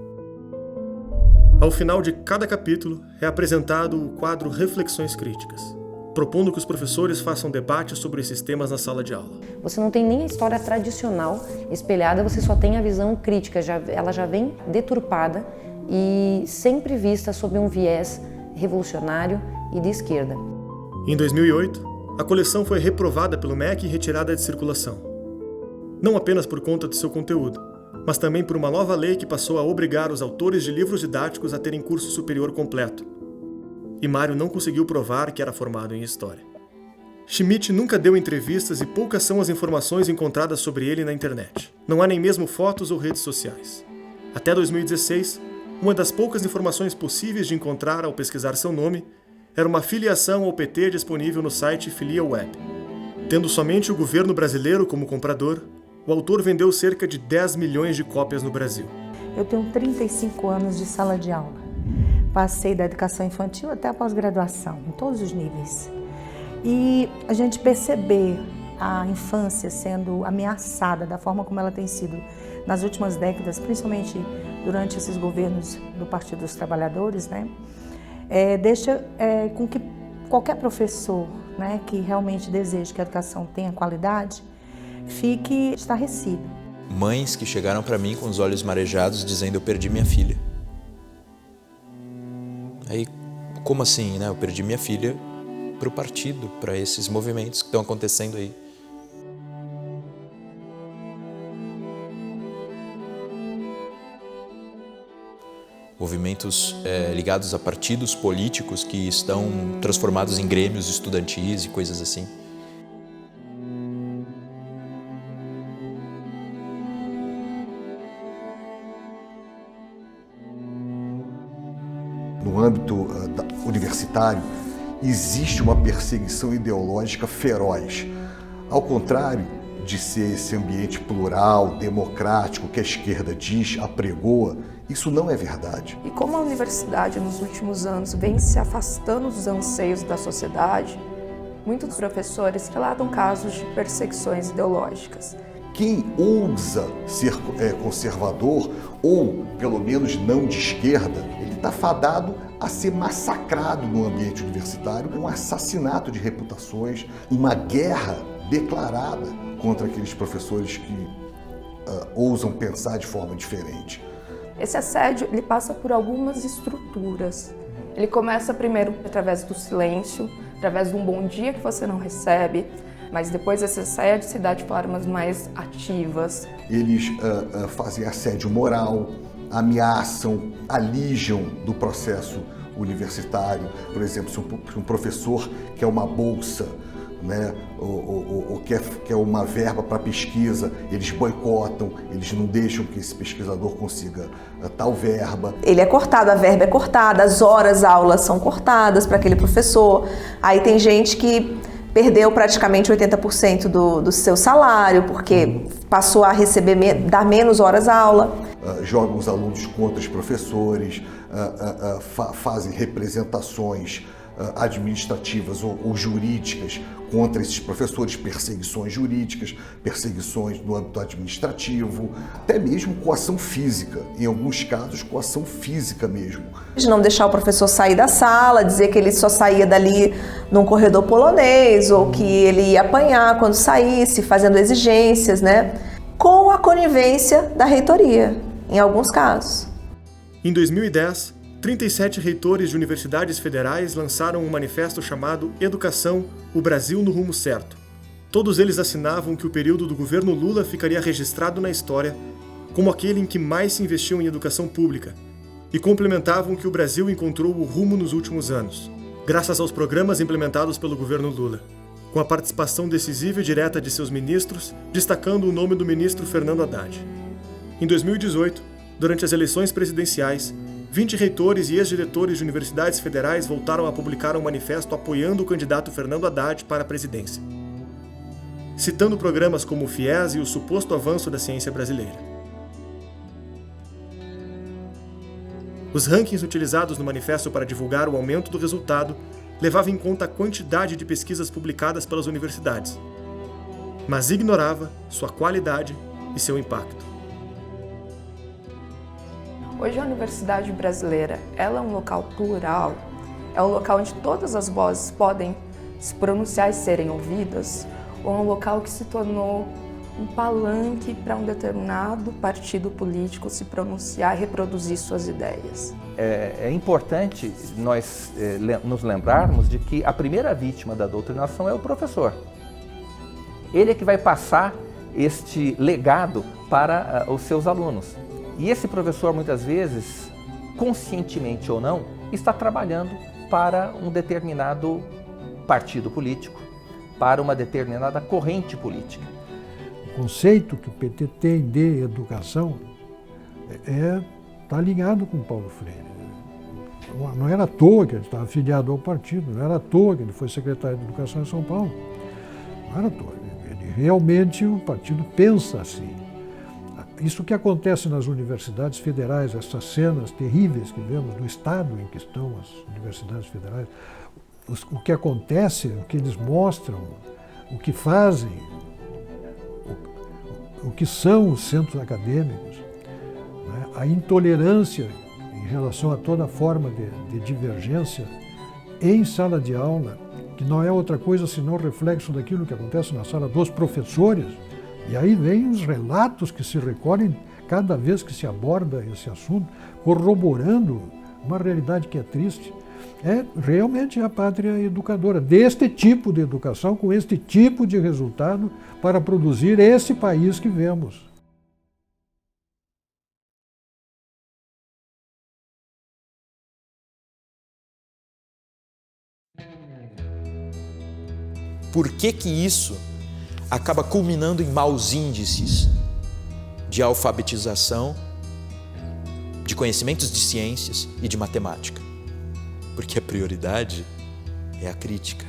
Ao final de cada capítulo, é apresentado o quadro Reflexões Críticas, propondo que os professores façam debate sobre esses temas na sala de aula. Você não tem nem a história tradicional espelhada, você só tem a visão crítica, ela já vem deturpada e sempre vista sob um viés revolucionário e de esquerda. Em 2008, a coleção foi reprovada pelo MEC e retirada de circulação. Não apenas por conta do seu conteúdo, mas também por uma nova lei que passou a obrigar os autores de livros didáticos a terem curso superior completo. E Mário não conseguiu provar que era formado em História. Schmidt nunca deu entrevistas e poucas são as informações encontradas sobre ele na internet. Não há nem mesmo fotos ou redes sociais. Até 2016, uma das poucas informações possíveis de encontrar ao pesquisar seu nome era uma filiação ao PT disponível no site FiliaWeb. Tendo somente o governo brasileiro como comprador, o autor vendeu cerca de 10 milhões de cópias no Brasil. Eu tenho 35 anos de sala de aula. Passei da educação infantil até a pós-graduação, em todos os níveis. E a gente perceber a infância sendo ameaçada da forma como ela tem sido nas últimas décadas, principalmente durante esses governos do Partido dos Trabalhadores, né, deixa com que qualquer professor, né, que realmente deseje que a educação tenha qualidade, fique estarrecido. Mães que chegaram para mim com os olhos marejados dizendo: eu perdi minha filha. Aí, como assim, né? Eu perdi minha filha para o partido, para esses movimentos que estão acontecendo aí. Movimentos ligados a partidos políticos que estão transformados em grêmios estudantis e coisas assim. No âmbito universitário, existe uma perseguição ideológica feroz. Ao contrário de ser esse ambiente plural, democrático, que a esquerda diz, apregoa, isso não é verdade. E como a universidade nos últimos anos vem se afastando dos anseios da sociedade, muitos professores relatam casos de perseguições ideológicas. Quem ousa ser conservador, ou pelo menos não de esquerda, ele está fadado a ser massacrado no ambiente universitário, um assassinato de reputações, uma guerra declarada contra aqueles professores que ousam pensar de forma diferente. Esse assédio ele passa por algumas estruturas. Ele começa primeiro através do silêncio, através de um bom dia que você não recebe, mas depois esse assédio se dá de formas mais ativas. Eles fazem assédio moral, ameaçam, alijam do processo universitário. Por exemplo, se um professor quer uma bolsa né, ou quer uma verba para pesquisa, eles boicotam, eles não deixam que esse pesquisador consiga tal verba. Ele é cortado, a verba é cortada, as horas aulas são cortadas para aquele professor. Aí tem gente que perdeu praticamente 80% do seu salário porque passou a dar menos horas aula. Jogam os alunos contra os professores, fazem representações administrativas ou jurídicas contra esses professores, perseguições jurídicas, perseguições no âmbito administrativo, até mesmo coação física, em alguns casos coação física mesmo. De não deixar o professor sair da sala, dizer que ele só saía dali num corredor polonês ou que ele ia apanhar quando saísse, fazendo exigências, né? Com a conivência da reitoria, em alguns casos. Em 2010, 37 reitores de universidades federais lançaram um manifesto chamado Educação, o Brasil no Rumo Certo. Todos eles assinavam que o período do governo Lula ficaria registrado na história como aquele em que mais se investiu em educação pública e complementavam que o Brasil encontrou o rumo nos últimos anos, graças aos programas implementados pelo governo Lula, com a participação decisiva e direta de seus ministros, destacando o nome do ministro Fernando Haddad. Em 2018, durante as eleições presidenciais, 20 reitores e ex-diretores de universidades federais voltaram a publicar um manifesto apoiando o candidato Fernando Haddad para a presidência, citando programas como o FIES e o suposto avanço da ciência brasileira. Os rankings utilizados no manifesto para divulgar o aumento do resultado levavam em conta a quantidade de pesquisas publicadas pelas universidades, mas ignorava sua qualidade e seu impacto. Hoje a Universidade Brasileira, ela é um local plural, é um local onde todas as vozes podem se pronunciar e serem ouvidas, ou é um local que se tornou um palanque para um determinado partido político se pronunciar e reproduzir suas ideias. É importante nós nos lembrarmos de que a primeira vítima da doutrinação é o professor. Ele é que vai passar este legado para os seus alunos. E esse professor, muitas vezes, conscientemente ou não, está trabalhando para um determinado partido político, para uma determinada corrente política. O conceito que o PT tem de educação está ligado com Paulo Freire. Não era à toa que ele estava afiliado ao partido, não era à toa que ele foi secretário de Educação em São Paulo. Não era à toa. Realmente o partido pensa assim. Isso que acontece nas universidades federais, essas cenas terríveis que vemos do estado em que estão as universidades federais, o que acontece, o que eles mostram, o que fazem, o que são os centros acadêmicos, né? A intolerância em relação a toda forma de divergência em sala de aula, que não é outra coisa senão reflexo daquilo que acontece na sala dos professores. E aí vem os relatos que se recolhem cada vez que se aborda esse assunto, corroborando uma realidade que é triste. É realmente a pátria educadora, deste tipo de educação, com este tipo de resultado, para produzir esse país que vemos. Por que isso acaba culminando em maus índices de alfabetização, de conhecimentos de ciências e de matemática? Porque a prioridade é a crítica.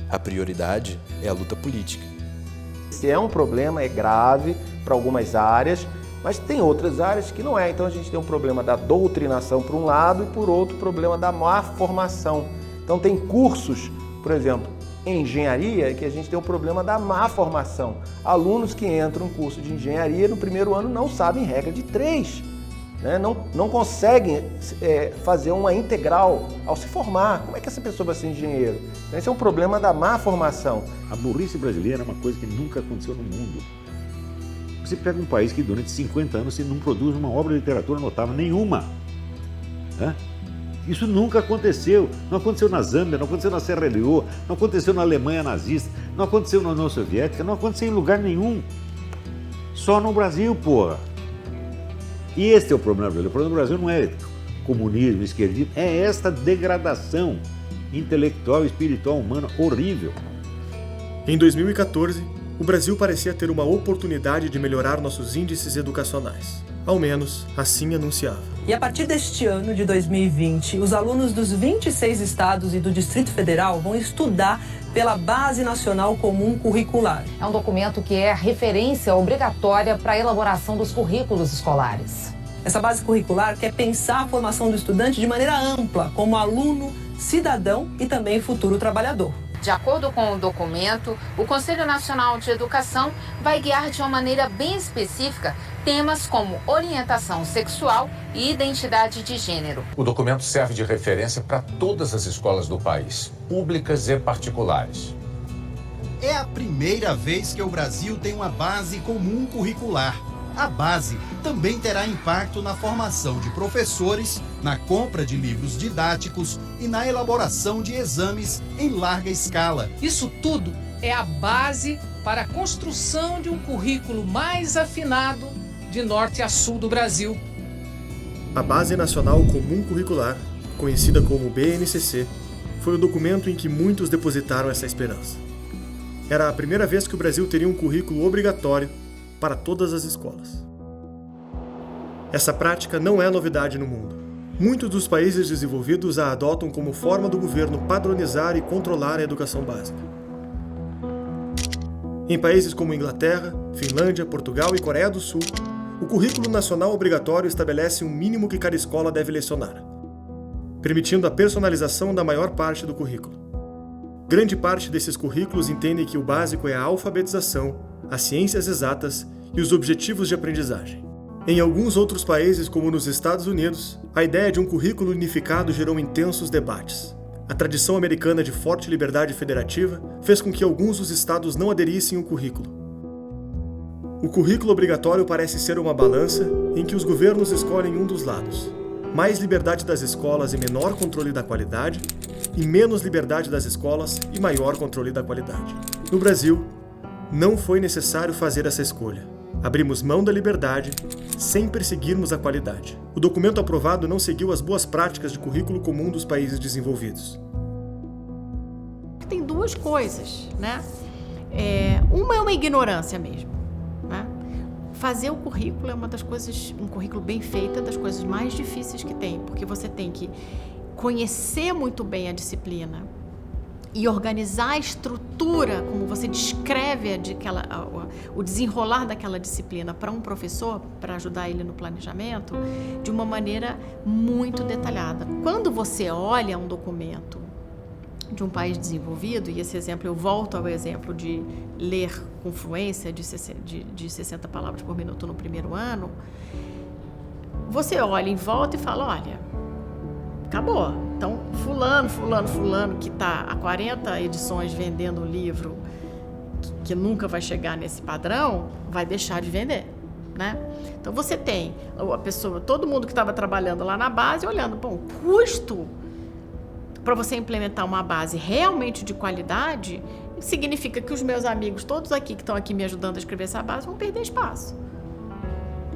A prioridade é a luta política. Se é um problema, é grave para algumas áreas, mas tem outras áreas que não é. Então a gente tem um problema da doutrinação por um lado e por outro o problema da má formação. Então tem cursos, por exemplo, em engenharia, que a gente tem o problema da má formação. Alunos que entram no curso de engenharia no primeiro ano não sabem regra de 3, né? Não conseguem fazer uma integral ao se formar. Como é que essa pessoa vai ser engenheiro? Então, esse é um problema da má formação. A burrice brasileira é uma coisa que nunca aconteceu no mundo. Você pega um país que durante 50 anos não produz uma obra de literatura notável nenhuma. Né? Isso nunca aconteceu. Não aconteceu na Zâmbia, não aconteceu na Serra Leoa, não aconteceu na Alemanha nazista, não aconteceu na União Soviética, não aconteceu em lugar nenhum. Só no Brasil, porra. E este é o problema brasileiro. O problema do Brasil não é comunismo, esquerdismo, é esta degradação intelectual, espiritual, humana horrível. Em 2014, o Brasil parecia ter uma oportunidade de melhorar nossos índices educacionais. Ao menos, assim anunciava. E a partir deste ano de 2020, os alunos dos 26 estados e do Distrito Federal vão estudar pela Base Nacional Comum Curricular. É um documento que é referência obrigatória para a elaboração dos currículos escolares. Essa base curricular quer pensar a formação do estudante de maneira ampla, como aluno, cidadão e também futuro trabalhador. De acordo com o documento, o Conselho Nacional de Educação vai guiar de uma maneira bem específica temas como orientação sexual e identidade de gênero. O documento serve de referência para todas as escolas do país, públicas e particulares. É a primeira vez que o Brasil tem uma base comum curricular. A base também terá impacto na formação de professores, na compra de livros didáticos e na elaboração de exames em larga escala. Isso tudo é a base para a construção de um currículo mais afinado de norte a sul do Brasil. A Base Nacional Comum Curricular, conhecida como BNCC, foi o documento em que muitos depositaram essa esperança. Era a primeira vez que o Brasil teria um currículo obrigatório para todas as escolas. Essa prática não é novidade no mundo. Muitos dos países desenvolvidos a adotam como forma do governo padronizar e controlar a educação básica. Em países como Inglaterra, Finlândia, Portugal e Coreia do Sul, o currículo nacional obrigatório estabelece um mínimo que cada escola deve lecionar, permitindo a personalização da maior parte do currículo. Grande parte desses currículos entendem que o básico é a alfabetização, as ciências exatas e os objetivos de aprendizagem. Em alguns outros países, como nos Estados Unidos, a ideia de um currículo unificado gerou intensos debates. A tradição americana de forte liberdade federativa fez com que alguns dos estados não aderissem ao currículo. O currículo obrigatório parece ser uma balança em que os governos escolhem um dos lados: mais liberdade das escolas e menor controle da qualidade, e menos liberdade das escolas e maior controle da qualidade. No Brasil, não foi necessário fazer essa escolha. Abrimos mão da liberdade sem perseguirmos a qualidade. O documento aprovado não seguiu as boas práticas de currículo comum dos países desenvolvidos. Tem duas coisas, né? Uma é uma ignorância mesmo, né? Fazer o currículo é uma das coisas, um currículo bem feito é das coisas mais difíceis que tem, porque você tem que conhecer muito bem a disciplina e organizar a estrutura, como você descreve o desenrolar daquela disciplina para um professor, para ajudar ele no planejamento, de uma maneira muito detalhada. Quando você olha um documento de um país desenvolvido, e esse exemplo, eu volto ao exemplo de ler com fluência de 60 palavras por minuto no primeiro ano, você olha em volta e fala, olha, acabou. Então, fulano, que está há 40 edições vendendo um livro que nunca vai chegar nesse padrão, vai deixar de vender, né? Então, você tem a pessoa, todo mundo que estava trabalhando lá na base, olhando, bom, o custo para você implementar uma base realmente de qualidade significa que os meus amigos, todos aqui que estão aqui me ajudando a escrever essa base, vão perder espaço.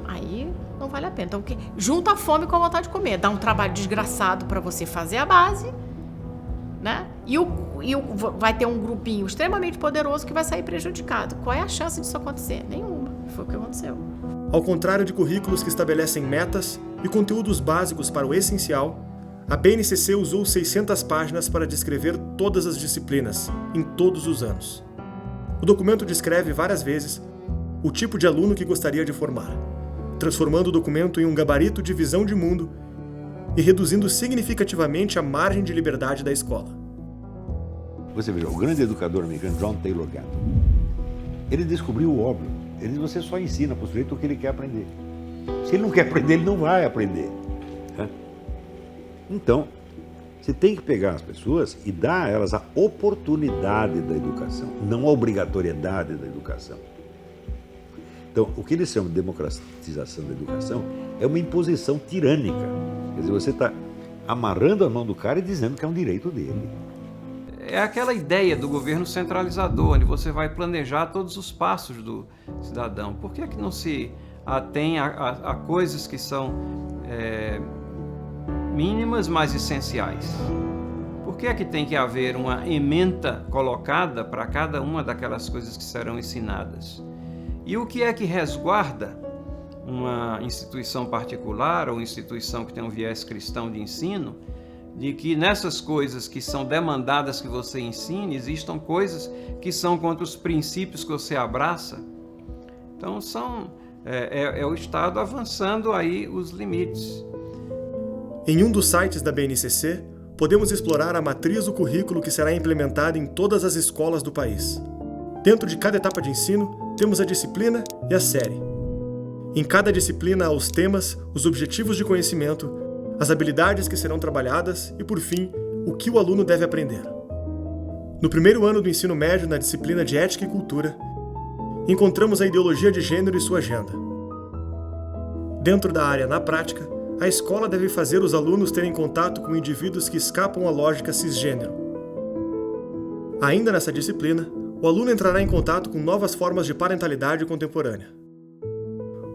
Aí não vale a pena. Então, junta a fome com a vontade de comer. Dá um trabalho desgraçado para você fazer a base, né? E vai ter um grupinho extremamente poderoso que vai sair prejudicado. Qual é a chance disso acontecer? Nenhuma. Foi o que aconteceu. Ao contrário de currículos que estabelecem metas e conteúdos básicos para o essencial, a BNCC usou 600 páginas para descrever todas as disciplinas, em todos os anos. O documento descreve várias vezes o tipo de aluno que gostaria de formar, transformando o documento em um gabarito de visão de mundo e reduzindo significativamente a margem de liberdade da escola. Você veja, o grande educador americano John Taylor Gatto, ele descobriu o óbvio. Ele diz, você só ensina para o sujeito o que ele quer aprender. Se ele não quer aprender, ele não vai aprender. Então, você tem que pegar as pessoas e dar a elas a oportunidade da educação, não a obrigatoriedade da educação. Então, o que eles chamam de democratização da educação é uma imposição tirânica. Quer dizer, você está amarrando a mão do cara e dizendo que é um direito dele. É aquela ideia do governo centralizador, onde você vai planejar todos os passos do cidadão. Por que não se atém a coisas que são mínimas, mas essenciais? Por que é que tem que haver uma ementa colocada para cada uma daquelas coisas que serão ensinadas? E o que é que resguarda uma instituição particular ou instituição que tem um viés cristão de ensino, de que nessas coisas que são demandadas que você ensine, existam coisas que são contra os princípios que você abraça? Então é o Estado avançando aí os limites. Em um dos sites da BNCC, podemos explorar a matriz do currículo que será implementada em todas as escolas do país. Dentro de cada etapa de ensino, temos a disciplina e a série. Em cada disciplina há os temas, os objetivos de conhecimento, as habilidades que serão trabalhadas e, por fim, o que o aluno deve aprender. No primeiro ano do ensino médio, na disciplina de Ética e Cultura, encontramos a ideologia de gênero e sua agenda. Dentro da área na prática, a escola deve fazer os alunos terem contato com indivíduos que escapam à lógica cisgênero. Ainda nessa disciplina, o aluno entrará em contato com novas formas de parentalidade contemporânea.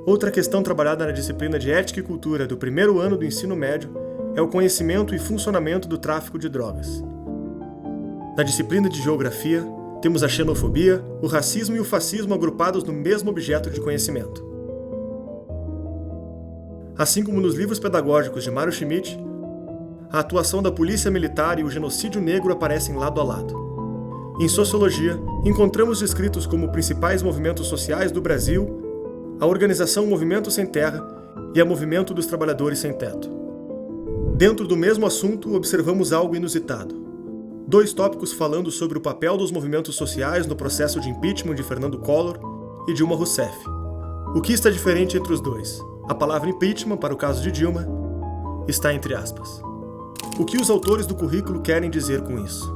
Outra questão trabalhada na disciplina de Ética e Cultura do primeiro ano do ensino médio é o conhecimento e funcionamento do tráfico de drogas. Na disciplina de Geografia, temos a xenofobia, o racismo e o fascismo agrupados no mesmo objeto de conhecimento. Assim como nos livros pedagógicos de Mário Schmidt, a atuação da polícia militar e o genocídio negro aparecem lado a lado. Em Sociologia, encontramos descritos como principais movimentos sociais do Brasil a organização Movimento Sem Terra e a Movimento dos Trabalhadores Sem Teto. Dentro do mesmo assunto, observamos algo inusitado. 2 tópicos falando sobre o papel dos movimentos sociais no processo de impeachment de Fernando Collor e Dilma Rousseff. O que está diferente entre os dois? A palavra impeachment, para o caso de Dilma, está entre aspas. O que os autores do currículo querem dizer com isso?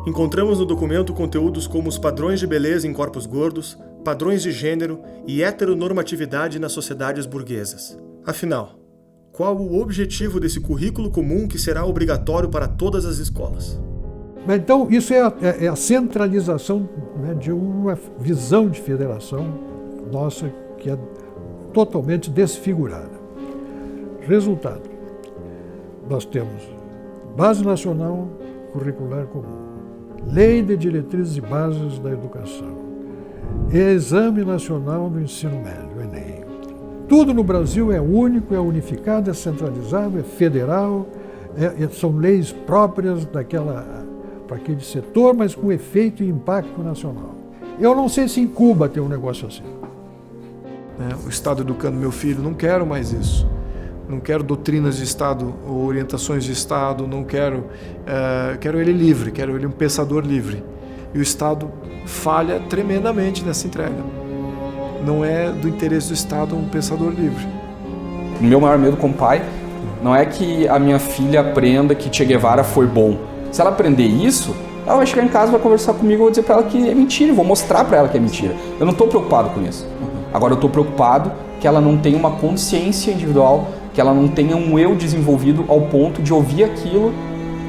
Encontramos no documento conteúdos como os padrões de beleza em corpos gordos, padrões de gênero e heteronormatividade nas sociedades burguesas. Afinal, qual o objetivo desse currículo comum que será obrigatório para todas as escolas? Então, isso é a centralização, né, de uma visão de federação nossa que é totalmente desfigurada. Resultado, nós temos Base Nacional Curricular Comum, Lei de Diretrizes e Bases da Educação, Exame Nacional do Ensino Médio, Enem. Tudo no Brasil é único, é unificado, é centralizado, é federal, são leis próprias para aquele setor, mas com efeito e impacto nacional. Eu não sei se em Cuba tem um negócio assim. O Estado educando meu filho, não quero mais isso. Não quero doutrinas de Estado ou orientações de Estado, não quero... quero ele livre, quero ele um pensador livre. E o Estado falha tremendamente nessa entrega. Não é do interesse do Estado um pensador livre. O meu maior medo como pai não é que a minha filha aprenda que Che Guevara foi bom. Se ela aprender isso, ela vai chegar em casa, vai conversar comigo, eu vou dizer para ela que é mentira, eu vou mostrar para ela que é mentira. Eu não estou preocupado com isso. Agora eu estou preocupado que ela não tenha uma consciência individual, que ela não tenha um eu desenvolvido ao ponto de ouvir aquilo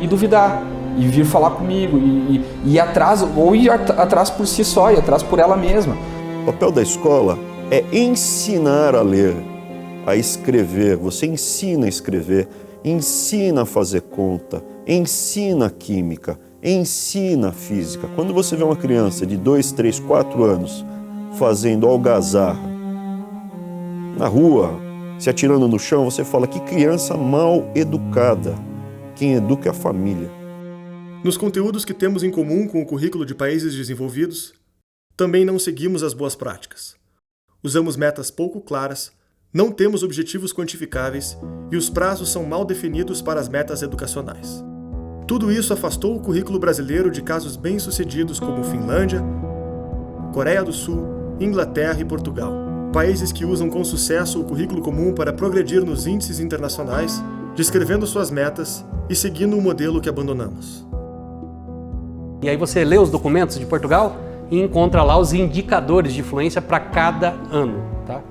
e duvidar, e vir falar comigo, e ir atrás, ou ir atrás por si só, ir atrás por ela mesma. O papel da escola é ensinar a ler, a escrever. Você ensina a escrever, ensina a fazer conta, ensina química, ensina física. Quando você vê uma criança de 2, 3, 4 anos fazendo algazarra na rua, se atirando no chão, você fala que criança mal educada. Quem educa é a família. Nos conteúdos que temos em comum com o currículo de países desenvolvidos, também não seguimos as boas práticas. Usamos metas pouco claras, não temos objetivos quantificáveis e os prazos são mal definidos para as metas educacionais. Tudo isso afastou o currículo brasileiro de casos bem-sucedidos como Finlândia, Coreia do Sul, Inglaterra e Portugal, países que usam com sucesso o currículo comum para progredir nos índices internacionais, descrevendo suas metas e seguindo o modelo que abandonamos. E aí você lê os documentos de Portugal e encontra lá os indicadores de fluência para cada ano. Tá?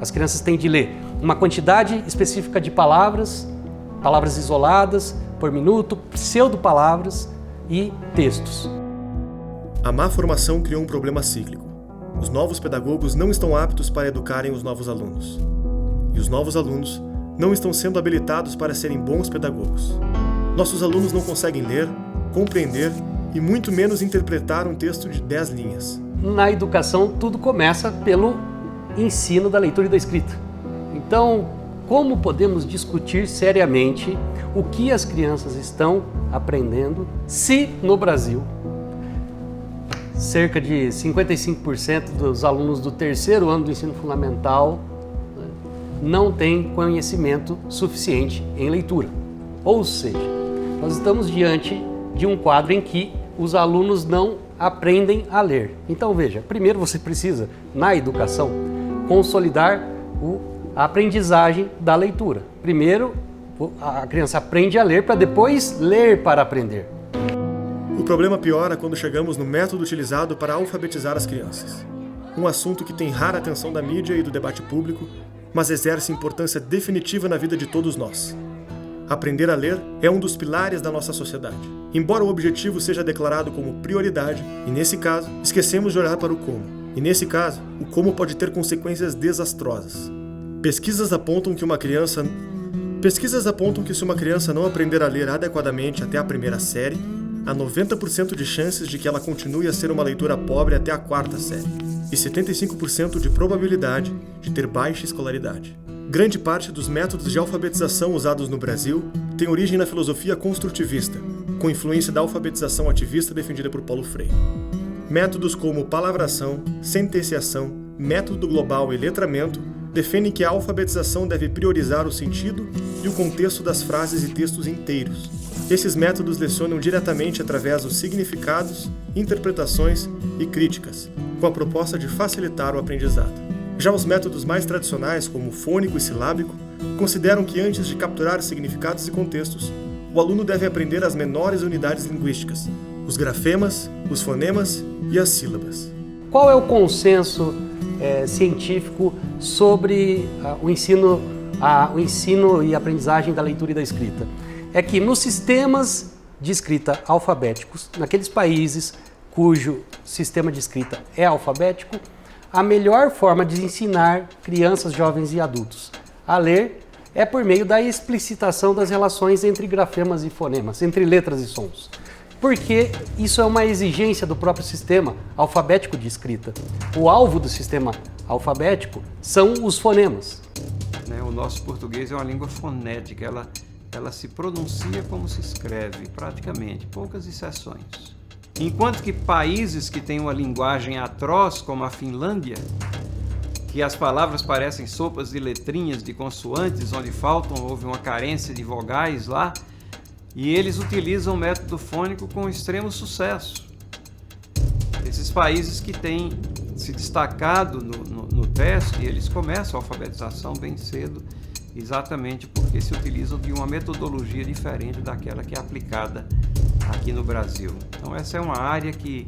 As crianças têm de ler uma quantidade específica de palavras isoladas por minuto, pseudo-palavras e textos. A má formação criou um problema cíclico. Os novos pedagogos não estão aptos para educarem os novos alunos. E os novos alunos não estão sendo habilitados para serem bons pedagogos. Nossos alunos não conseguem ler, compreender e muito menos interpretar um texto de 10 linhas. Na educação, tudo começa pelo ensino da leitura e da escrita. Então, como podemos discutir seriamente o que as crianças estão aprendendo se no Brasil cerca de 55% dos alunos do terceiro ano do ensino fundamental não têm conhecimento suficiente em leitura? Ou seja, nós estamos diante de um quadro em que os alunos não aprendem a ler. Então veja, primeiro você precisa, na educação, consolidar a aprendizagem da leitura. Primeiro, a criança aprende a ler para depois ler para aprender. O problema piora quando chegamos no método utilizado para alfabetizar as crianças. Um assunto que tem rara atenção da mídia e do debate público, mas exerce importância definitiva na vida de todos nós. Aprender a ler é um dos pilares da nossa sociedade. Embora o objetivo seja declarado como prioridade, e nesse caso, esquecemos de olhar para o como. E nesse caso, o como pode ter consequências desastrosas. Pesquisas apontam que se uma criança não aprender a ler adequadamente até a primeira série, há 90% de chances de que ela continue a ser uma leitora pobre até a 4ª série, e 75% de probabilidade de ter baixa escolaridade. Grande parte dos métodos de alfabetização usados no Brasil tem origem na filosofia construtivista, com influência da alfabetização ativista defendida por Paulo Freire. Métodos como palavração, sentenciação, método global e letramento defendem que a alfabetização deve priorizar o sentido e o contexto das frases e textos inteiros. Esses métodos lecionam diretamente através dos significados, interpretações e críticas, com a proposta de facilitar o aprendizado. Já os métodos mais tradicionais, como fônico e silábico, consideram que antes de capturar significados e contextos, o aluno deve aprender as menores unidades linguísticas, os grafemas, os fonemas e as sílabas. Qual é o consenso científico sobre o ensino e aprendizagem da leitura e da escrita? É que nos sistemas de escrita alfabéticos, naqueles países cujo sistema de escrita é alfabético, a melhor forma de ensinar crianças, jovens e adultos a ler é por meio da explicitação das relações entre grafemas e fonemas, entre letras e sons. Porque isso é uma exigência do próprio sistema alfabético de escrita. O alvo do sistema alfabético são os fonemas. O nosso português é uma língua fonética, ela se pronuncia como se escreve, praticamente, poucas exceções. Enquanto que países que têm uma linguagem atroz, como a Finlândia, que as palavras parecem sopas de letrinhas, de consoantes, onde houve uma carência de vogais lá, e eles utilizam o método fônico com extremo sucesso. Esses países que têm se destacado no teste, eles começam a alfabetização bem cedo, exatamente porque se utilizam de uma metodologia diferente daquela que é aplicada aqui no Brasil. Então essa é uma área que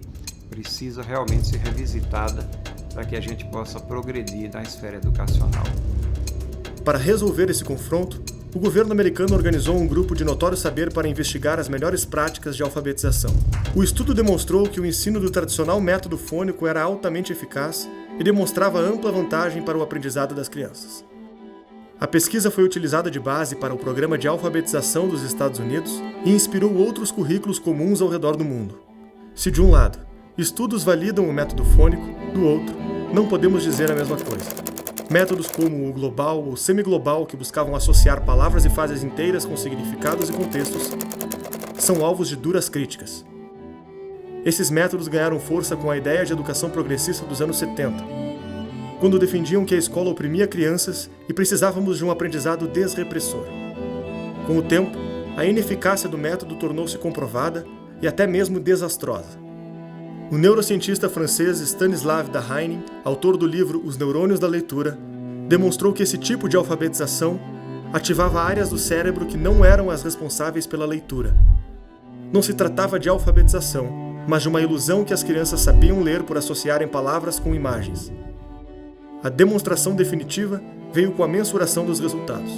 precisa realmente ser revisitada para que a gente possa progredir na esfera educacional. Para resolver esse confronto, o governo americano organizou um grupo de notório saber para investigar as melhores práticas de alfabetização. O estudo demonstrou que o ensino do tradicional método fônico era altamente eficaz e demonstrava ampla vantagem para o aprendizado das crianças. A pesquisa foi utilizada de base para o Programa de Alfabetização dos Estados Unidos e inspirou outros currículos comuns ao redor do mundo. Se de um lado, estudos validam o método fônico, do outro, não podemos dizer a mesma coisa. Métodos como o global ou semiglobal, que buscavam associar palavras e frases inteiras com significados e contextos, são alvos de duras críticas. Esses métodos ganharam força com a ideia de educação progressista dos anos 70, quando defendiam que a escola oprimia crianças e precisávamos de um aprendizado desrepressor. Com o tempo, a ineficácia do método tornou-se comprovada e até mesmo desastrosa. O neurocientista francês Stanislav Dehaene, autor do livro Os Neurônios da Leitura, demonstrou que esse tipo de alfabetização ativava áreas do cérebro que não eram as responsáveis pela leitura. Não se tratava de alfabetização, mas de uma ilusão que as crianças sabiam ler por associarem palavras com imagens. A demonstração definitiva veio com a mensuração dos resultados.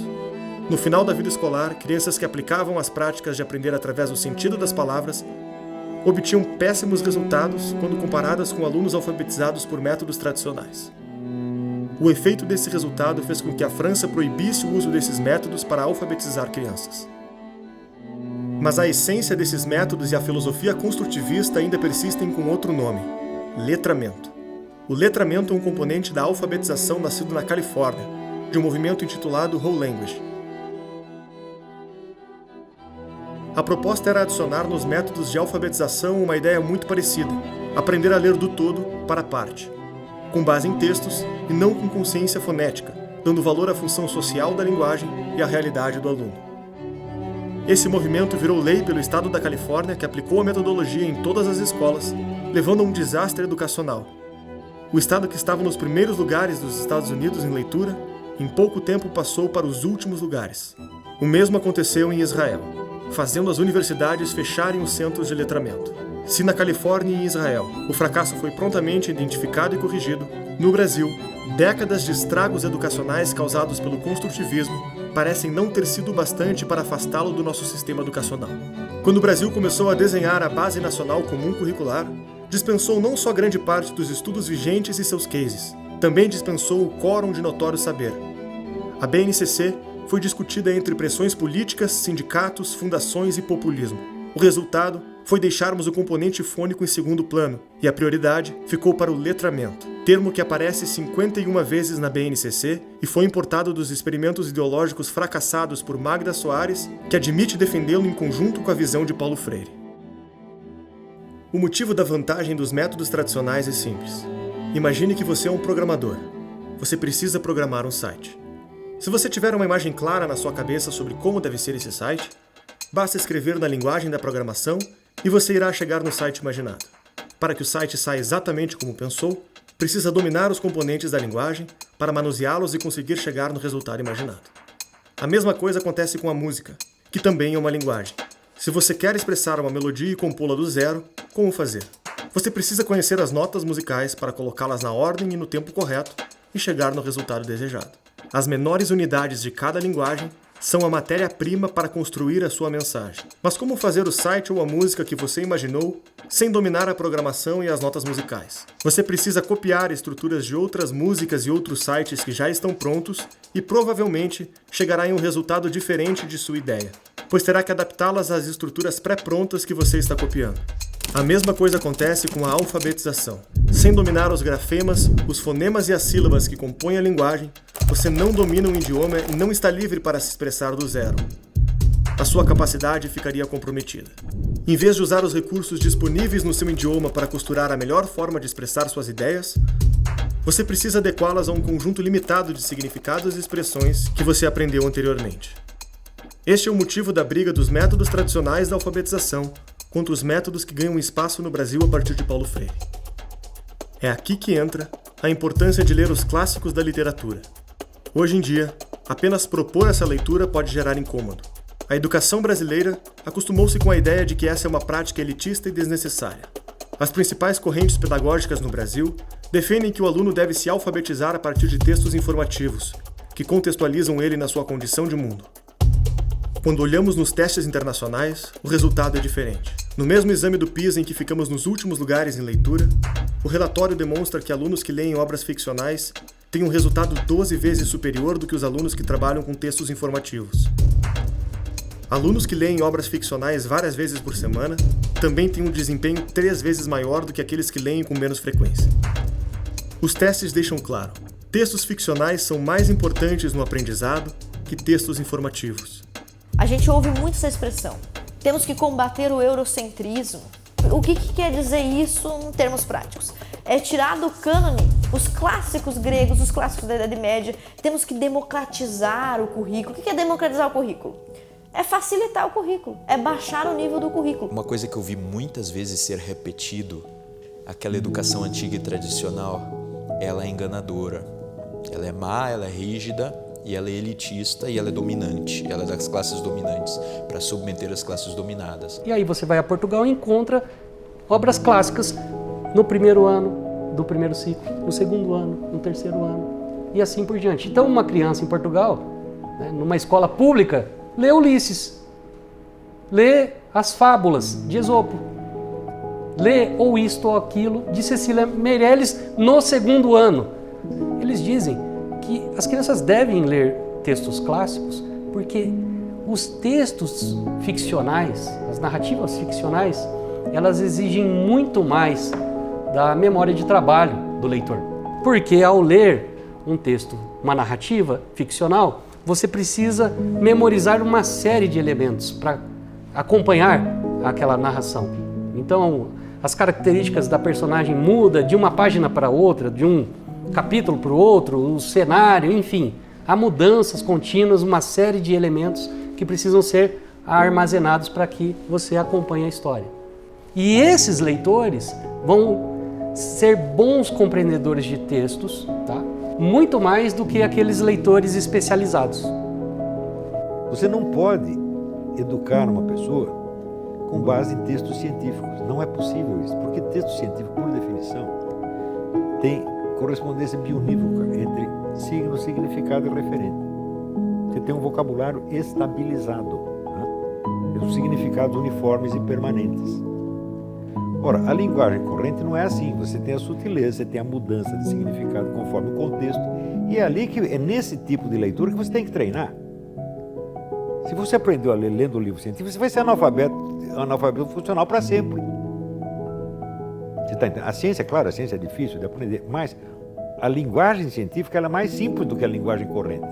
No final da vida escolar, crianças que aplicavam as práticas de aprender através do sentido das palavras obtinham péssimos resultados quando comparadas com alunos alfabetizados por métodos tradicionais. O efeito desse resultado fez com que a França proibisse o uso desses métodos para alfabetizar crianças. Mas a essência desses métodos e a filosofia construtivista ainda persistem com outro nome: letramento. O letramento é um componente da alfabetização nascido na Califórnia, de um movimento intitulado Whole Language. A proposta era adicionar nos métodos de alfabetização uma ideia muito parecida: aprender a ler do todo para a parte, com base em textos e não com consciência fonética, dando valor à função social da linguagem e à realidade do aluno. Esse movimento virou lei pelo estado da Califórnia, que aplicou a metodologia em todas as escolas, levando a um desastre educacional. O estado que estava nos primeiros lugares dos Estados Unidos em leitura, em pouco tempo passou para os últimos lugares. O mesmo aconteceu em Israel, fazendo as universidades fecharem os centros de letramento. Se na Califórnia e em Israel o fracasso foi prontamente identificado e corrigido, no Brasil, décadas de estragos educacionais causados pelo construtivismo parecem não ter sido bastante para afastá-lo do nosso sistema educacional. Quando o Brasil começou a desenhar a Base Nacional Comum Curricular, dispensou não só grande parte dos estudos vigentes e seus cases, também dispensou o quórum de notório saber. A BNCC foi discutida entre pressões políticas, sindicatos, fundações e populismo. O resultado foi deixarmos o componente fônico em segundo plano, e a prioridade ficou para o letramento, termo que aparece 51 vezes na BNCC e foi importado dos experimentos ideológicos fracassados por Magda Soares, que admite defendê-lo em conjunto com a visão de Paulo Freire. O motivo da vantagem dos métodos tradicionais é simples. Imagine que você é um programador. Você precisa programar um site. Se você tiver uma imagem clara na sua cabeça sobre como deve ser esse site, basta escrever na linguagem da programação e você irá chegar no site imaginado. Para que o site saia exatamente como pensou, precisa dominar os componentes da linguagem para manuseá-los e conseguir chegar no resultado imaginado. A mesma coisa acontece com a música, que também é uma linguagem. Se você quer expressar uma melodia e compô-la do zero, como fazer? Você precisa conhecer as notas musicais para colocá-las na ordem e no tempo correto e chegar no resultado desejado. As menores unidades de cada linguagem são a matéria-prima para construir a sua mensagem. Mas como fazer o site ou a música que você imaginou sem dominar a programação e as notas musicais? Você precisa copiar estruturas de outras músicas e outros sites que já estão prontos e provavelmente chegará em um resultado diferente de sua ideia, pois terá que adaptá-las às estruturas pré-prontas que você está copiando. A mesma coisa acontece com a alfabetização. Sem dominar os grafemas, os fonemas e as sílabas que compõem a linguagem, você não domina um idioma e não está livre para se expressar do zero. A sua capacidade ficaria comprometida. Em vez de usar os recursos disponíveis no seu idioma para costurar a melhor forma de expressar suas ideias, você precisa adequá-las a um conjunto limitado de significados e expressões que você aprendeu anteriormente. Este é o motivo da briga dos métodos tradicionais da alfabetização contra os métodos que ganham espaço no Brasil a partir de Paulo Freire. É aqui que entra a importância de ler os clássicos da literatura. Hoje em dia, apenas propor essa leitura pode gerar incômodo. A educação brasileira acostumou-se com a ideia de que essa é uma prática elitista e desnecessária. As principais correntes pedagógicas no Brasil defendem que o aluno deve se alfabetizar a partir de textos informativos, que contextualizam ele na sua condição de mundo. Quando olhamos nos testes internacionais, o resultado é diferente. No mesmo exame do PISA em que ficamos nos últimos lugares em leitura, o relatório demonstra que alunos que leem obras ficcionais têm um resultado 12 vezes superior do que os alunos que trabalham com textos informativos. Alunos que leem obras ficcionais várias vezes por semana também têm um desempenho 3 vezes maior do que aqueles que leem com menos frequência. Os testes deixam claro: textos ficcionais são mais importantes no aprendizado que textos informativos. A gente ouve muito essa expressão. Temos que combater o eurocentrismo. O que quer dizer isso em termos práticos? É tirar do cânone os clássicos gregos, os clássicos da Idade Média. Temos que democratizar o currículo. O que é democratizar o currículo? É facilitar o currículo, é baixar o nível do currículo. Uma coisa que eu vi muitas vezes ser repetido, aquela educação antiga e tradicional, ela é enganadora. Ela é má, ela é rígida, e ela é elitista e ela é dominante. Ela é das classes dominantes, para submeter as classes dominadas. E aí você vai a Portugal e encontra obras clássicas no primeiro ano do primeiro ciclo, no segundo ano, no terceiro ano, e assim por diante. Então uma criança em Portugal, numa escola pública, lê Ulisses, lê as fábulas de Esopo, lê ou isto ou aquilo de Cecília Meirelles no segundo ano. Eles dizem que as crianças devem ler textos clássicos porque Os textos ficcionais, as narrativas ficcionais, elas exigem muito mais da memória de trabalho do leitor. Porque ao ler um texto, uma narrativa ficcional, você precisa memorizar uma série de elementos para acompanhar aquela narração. Então, as características da personagem mudam de uma página para outra, de um capítulo para o outro, o cenário, enfim. Há mudanças contínuas, uma série de elementos que precisam ser armazenados para que você acompanhe a história. E esses leitores vão ser bons compreendedores de textos, tá? Muito mais do que aqueles leitores especializados. Você não pode educar uma pessoa com base em textos científicos. Não é possível isso, porque texto científico, por definição, tem correspondência bionívoca entre signo, significado e referente. Você tem um vocabulário estabilizado, né? Os significados uniformes e permanentes. Ora, a linguagem corrente não é assim. Você tem a sutileza, você tem a mudança de significado conforme o contexto. E é nesse tipo de leitura que você tem que treinar. Se você aprendeu a ler lendo um livro científico, você vai ser analfabeto funcional para sempre. Você tá entendendo? A ciência, claro, a ciência é difícil de aprender, mas a linguagem científica ela é mais simples do que a linguagem corrente.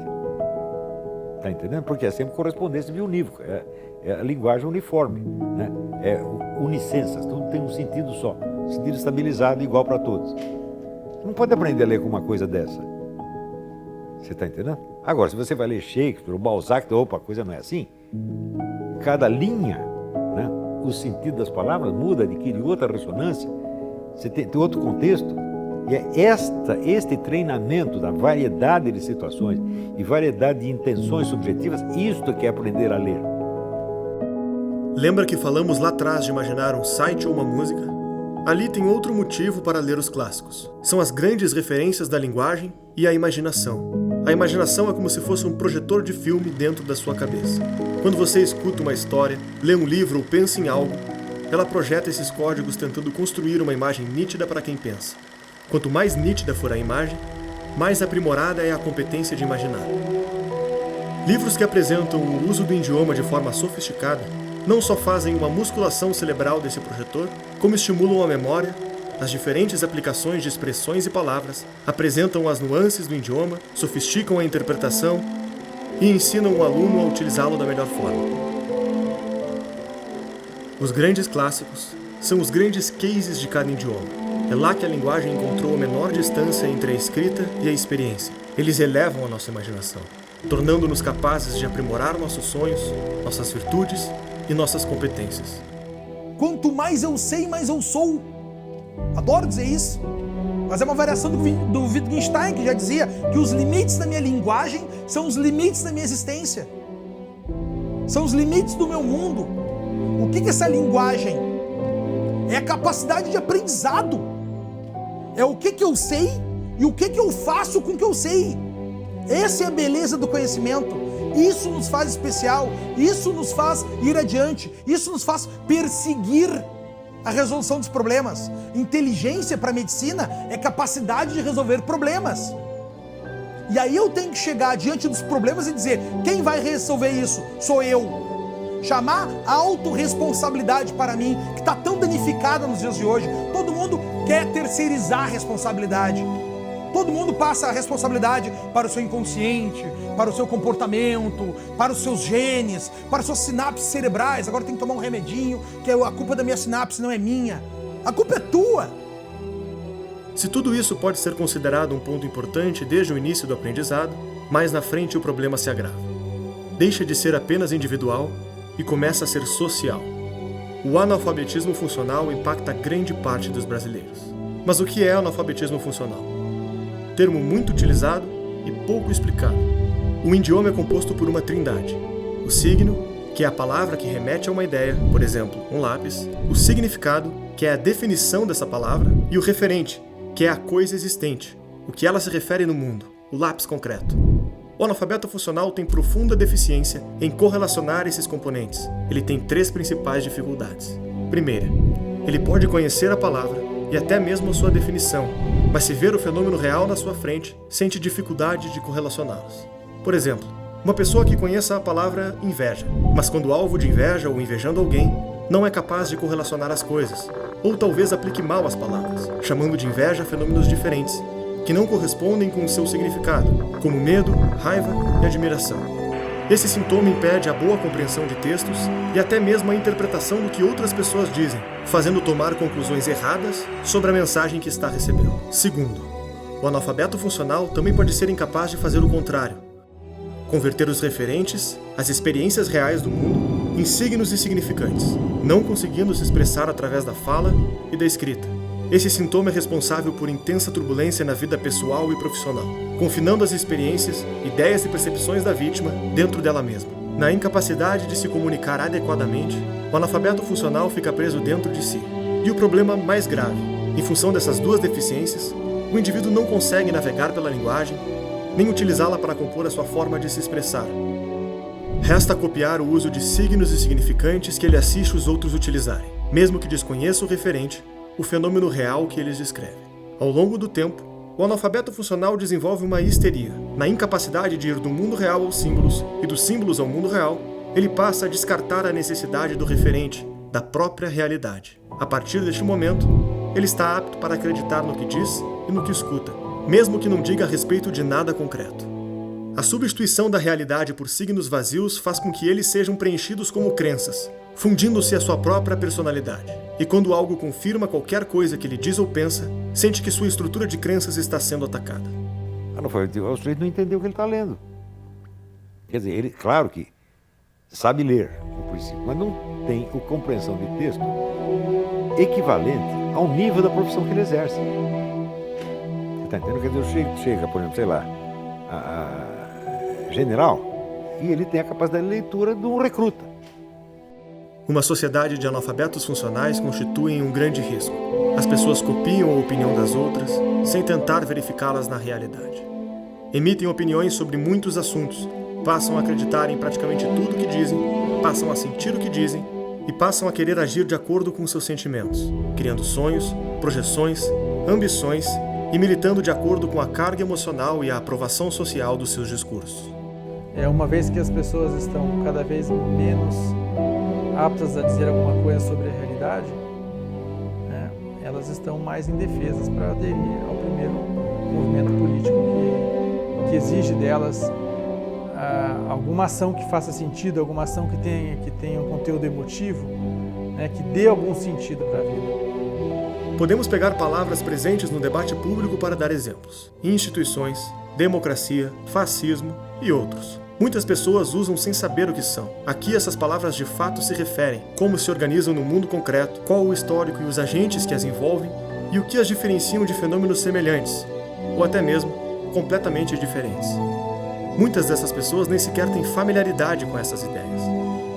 Está entendendo? Porque é sempre correspondência bionívoca, é a linguagem uniforme, né? É unicensas, tudo tem um sentido só, um sentido estabilizado igual para todos. Você não pode aprender a ler com uma coisa dessa. Você está entendendo? Agora, se você vai ler Shakespeare ou Balzac, opa, a coisa não é assim. Cada linha, né, o sentido das palavras muda, adquire outra ressonância, você tem outro contexto. E é este treinamento da variedade de situações e variedade de intenções subjetivas, isto que é aprender a ler. Lembra que falamos lá atrás de imaginar um site ou uma música? Ali tem outro motivo para ler os clássicos. São as grandes referências da linguagem e a imaginação. A imaginação é como se fosse um projetor de filme dentro da sua cabeça. Quando você escuta uma história, lê um livro ou pensa em algo, ela projeta esses códigos tentando construir uma imagem nítida para quem pensa. Quanto mais nítida for a imagem, mais aprimorada é a competência de imaginar. Livros que apresentam o uso do idioma de forma sofisticada não só fazem uma musculação cerebral desse projetor, como estimulam a memória, as diferentes aplicações de expressões e palavras, apresentam as nuances do idioma, sofisticam a interpretação e ensinam o aluno a utilizá-lo da melhor forma. Os grandes clássicos são os grandes cases de cada idioma. É lá que a linguagem encontrou a menor distância entre a escrita e a experiência. Eles elevam a nossa imaginação, tornando-nos capazes de aprimorar nossos sonhos, nossas virtudes e nossas competências. Quanto mais eu sei, mais eu sou. Adoro dizer isso. Mas é uma variação do Wittgenstein, que já dizia que os limites da minha linguagem são os limites da minha existência. São os limites do meu mundo. O que é essa linguagem? É a capacidade de aprendizado. É o que eu sei e o que eu faço com o que eu sei. Essa é a beleza do conhecimento. Isso nos faz especial, isso nos faz ir adiante, isso nos faz perseguir a resolução dos problemas. Inteligência para a medicina é capacidade de resolver problemas. E aí eu tenho que chegar diante dos problemas e dizer, quem vai resolver isso? Sou eu. Chamar a autorresponsabilidade para mim, que está tão danificada nos dias de hoje. Todo mundo quer terceirizar a responsabilidade. Todo mundo passa a responsabilidade para o seu inconsciente, para o seu comportamento, para os seus genes, para as suas sinapses cerebrais. Agora tem que tomar um remedinho, que a culpa da minha sinapse não é minha. A culpa é tua. Se tudo isso pode ser considerado um ponto importante desde o início do aprendizado, mais na frente o problema se agrava. Deixa de ser apenas individual e começa a ser social. O analfabetismo funcional impacta grande parte dos brasileiros. Mas o que é analfabetismo funcional? Termo muito utilizado e pouco explicado. O idioma é composto por uma trindade. O signo, que é a palavra que remete a uma ideia, por exemplo, um lápis. O significado, que é a definição dessa palavra. E o referente, que é a coisa existente, o que ela se refere no mundo, o lápis concreto. O analfabeto funcional tem profunda deficiência em correlacionar esses componentes. Ele tem 3 principais dificuldades. Primeira, ele pode conhecer a palavra e até mesmo a sua definição, mas se ver o fenômeno real na sua frente, sente dificuldade de correlacioná-los. Por exemplo, Uma pessoa que conheça a palavra inveja, mas quando alvo de inveja ou invejando alguém, não é capaz de correlacionar as coisas, ou talvez aplique mal as palavras, chamando de inveja fenômenos diferentes, que não correspondem com o seu significado, como medo, raiva e admiração. Esse sintoma impede a boa compreensão de textos e até mesmo a interpretação do que outras pessoas dizem, fazendo tomar conclusões erradas sobre a mensagem que está recebendo. Segundo, o analfabeto funcional também pode ser incapaz de fazer o contrário, converter os referentes, as experiências reais do mundo, em signos insignificantes, não conseguindo se expressar através da fala e da escrita. Esse sintoma é responsável por intensa turbulência na vida pessoal e profissional, confinando as experiências, ideias e percepções da vítima dentro dela mesma. Na incapacidade de se comunicar adequadamente, o analfabeto funcional fica preso dentro de si. E o problema mais grave, em função dessas duas deficiências, o indivíduo não consegue navegar pela linguagem, nem utilizá-la para compor a sua forma de se expressar. Resta copiar o uso de signos insignificantes que ele assiste os outros utilizarem, mesmo que desconheça o referente, o fenômeno real que eles descrevem. Ao longo do tempo, o analfabeto funcional desenvolve uma histeria. Na incapacidade de ir do mundo real aos símbolos e dos símbolos ao mundo real, ele passa a descartar a necessidade do referente, da própria realidade. A partir deste momento, ele está apto para acreditar no que diz e no que escuta, mesmo que não diga a respeito de nada concreto. A substituição da realidade por signos vazios faz com que eles sejam preenchidos como crenças, fundindo-se a sua própria personalidade. E quando algo confirma qualquer coisa que ele diz ou pensa, sente que sua estrutura de crenças está sendo atacada. O sujeito não entendeu o que ele está lendo. Quer dizer, ele, claro que sabe ler o princípio, mas não tem a compreensão de texto equivalente ao nível da profissão que ele exerce. Você está entendendo? Quer dizer, chega, por exemplo, sei lá, a general, e ele tem a capacidade de leitura de um recruta. Uma sociedade de analfabetos funcionais constitui um grande risco. As pessoas copiam a opinião das outras, sem tentar verificá-las na realidade. Emitem opiniões sobre muitos assuntos, passam a acreditar em praticamente tudo o que dizem, passam a sentir o que dizem e passam a querer agir de acordo com seus sentimentos, criando sonhos, projeções, ambições e militando de acordo com a carga emocional e a aprovação social dos seus discursos. Uma vez que as pessoas estão cada vez menos aptas a dizer alguma coisa sobre a realidade, elas estão mais indefesas para aderir ao primeiro movimento político que exige delas alguma ação que faça sentido, alguma ação que tenha um conteúdo emotivo, que dê algum sentido para a vida. Podemos pegar palavras presentes no debate público para dar exemplos: instituições, democracia, fascismo e outros. Muitas pessoas usam sem saber o que são. Aqui essas palavras de fato se referem, como se organizam no mundo concreto, qual o histórico e os agentes que as envolvem e o que as diferenciam de fenômenos semelhantes, ou até mesmo completamente diferentes. Muitas dessas pessoas nem sequer têm familiaridade com essas ideias,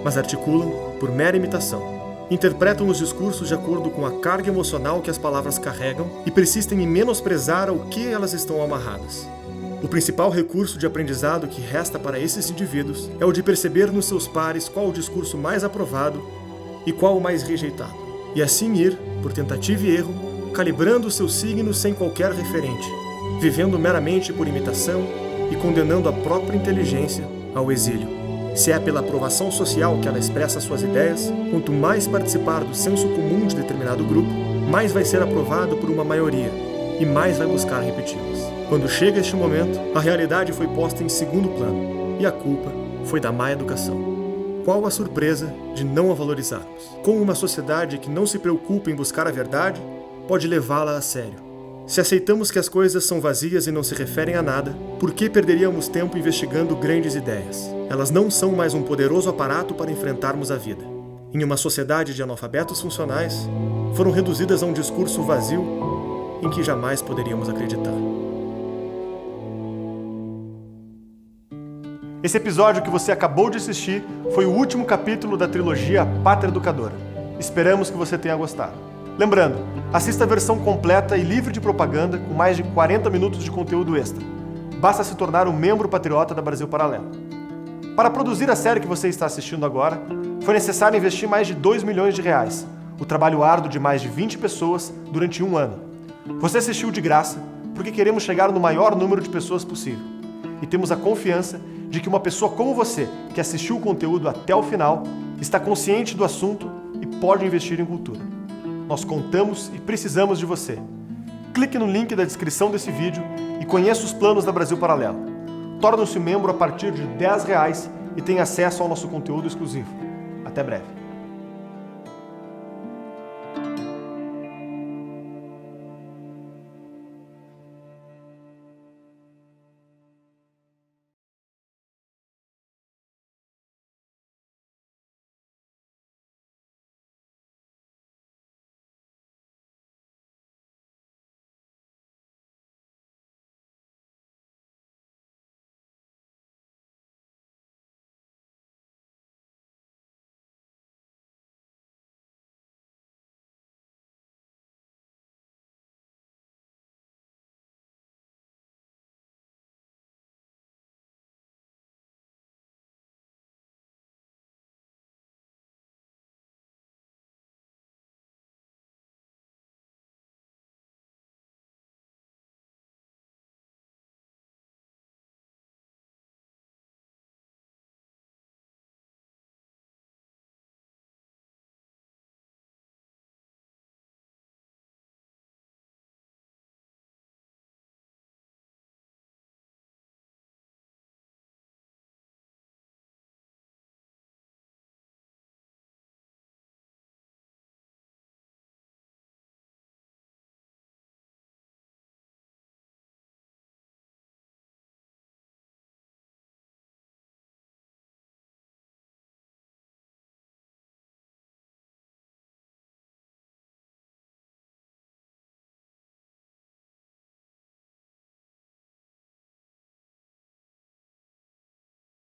mas articulam por mera imitação. Interpretam os discursos de acordo com a carga emocional que as palavras carregam e persistem em menosprezar ao que elas estão amarradas. O principal recurso de aprendizado que resta para esses indivíduos é o de perceber nos seus pares qual o discurso mais aprovado e qual o mais rejeitado, e assim ir, por tentativa e erro, calibrando os seus signos sem qualquer referente, vivendo meramente por imitação e condenando a própria inteligência ao exílio. Se é pela aprovação social que ela expressa suas ideias, quanto mais participar do senso comum de determinado grupo, mais vai ser aprovado por uma maioria e mais vai buscar repeti-las. Quando chega este momento, a realidade foi posta em segundo plano e a culpa foi da má educação. Qual a surpresa de não a valorizarmos? Como uma sociedade que não se preocupa em buscar a verdade pode levá-la a sério? Se aceitamos que as coisas são vazias e não se referem a nada, por que perderíamos tempo investigando grandes ideias? Elas não são mais um poderoso aparato para enfrentarmos a vida. Em uma sociedade de analfabetos funcionais, foram reduzidas a um discurso vazio em que jamais poderíamos acreditar. Esse episódio que você acabou de assistir foi o último capítulo da trilogia Pátria Educadora. Esperamos que você tenha gostado. Lembrando, assista a versão completa e livre de propaganda com mais de 40 minutos de conteúdo extra. Basta se tornar um membro patriota da Brasil Paralelo. Para produzir a série que você está assistindo agora, foi necessário investir mais de R$2 milhões, o trabalho árduo de mais de 20 pessoas durante um ano. Você assistiu de graça porque queremos chegar no maior número de pessoas possível e temos a confiança de que uma pessoa como você, que assistiu o conteúdo até o final, está consciente do assunto e pode investir em cultura. Nós contamos e precisamos de você. Clique no link da descrição desse vídeo e conheça os planos da Brasil Paralelo. Torne-se membro a partir de R$10 e tenha acesso ao nosso conteúdo exclusivo. Até breve.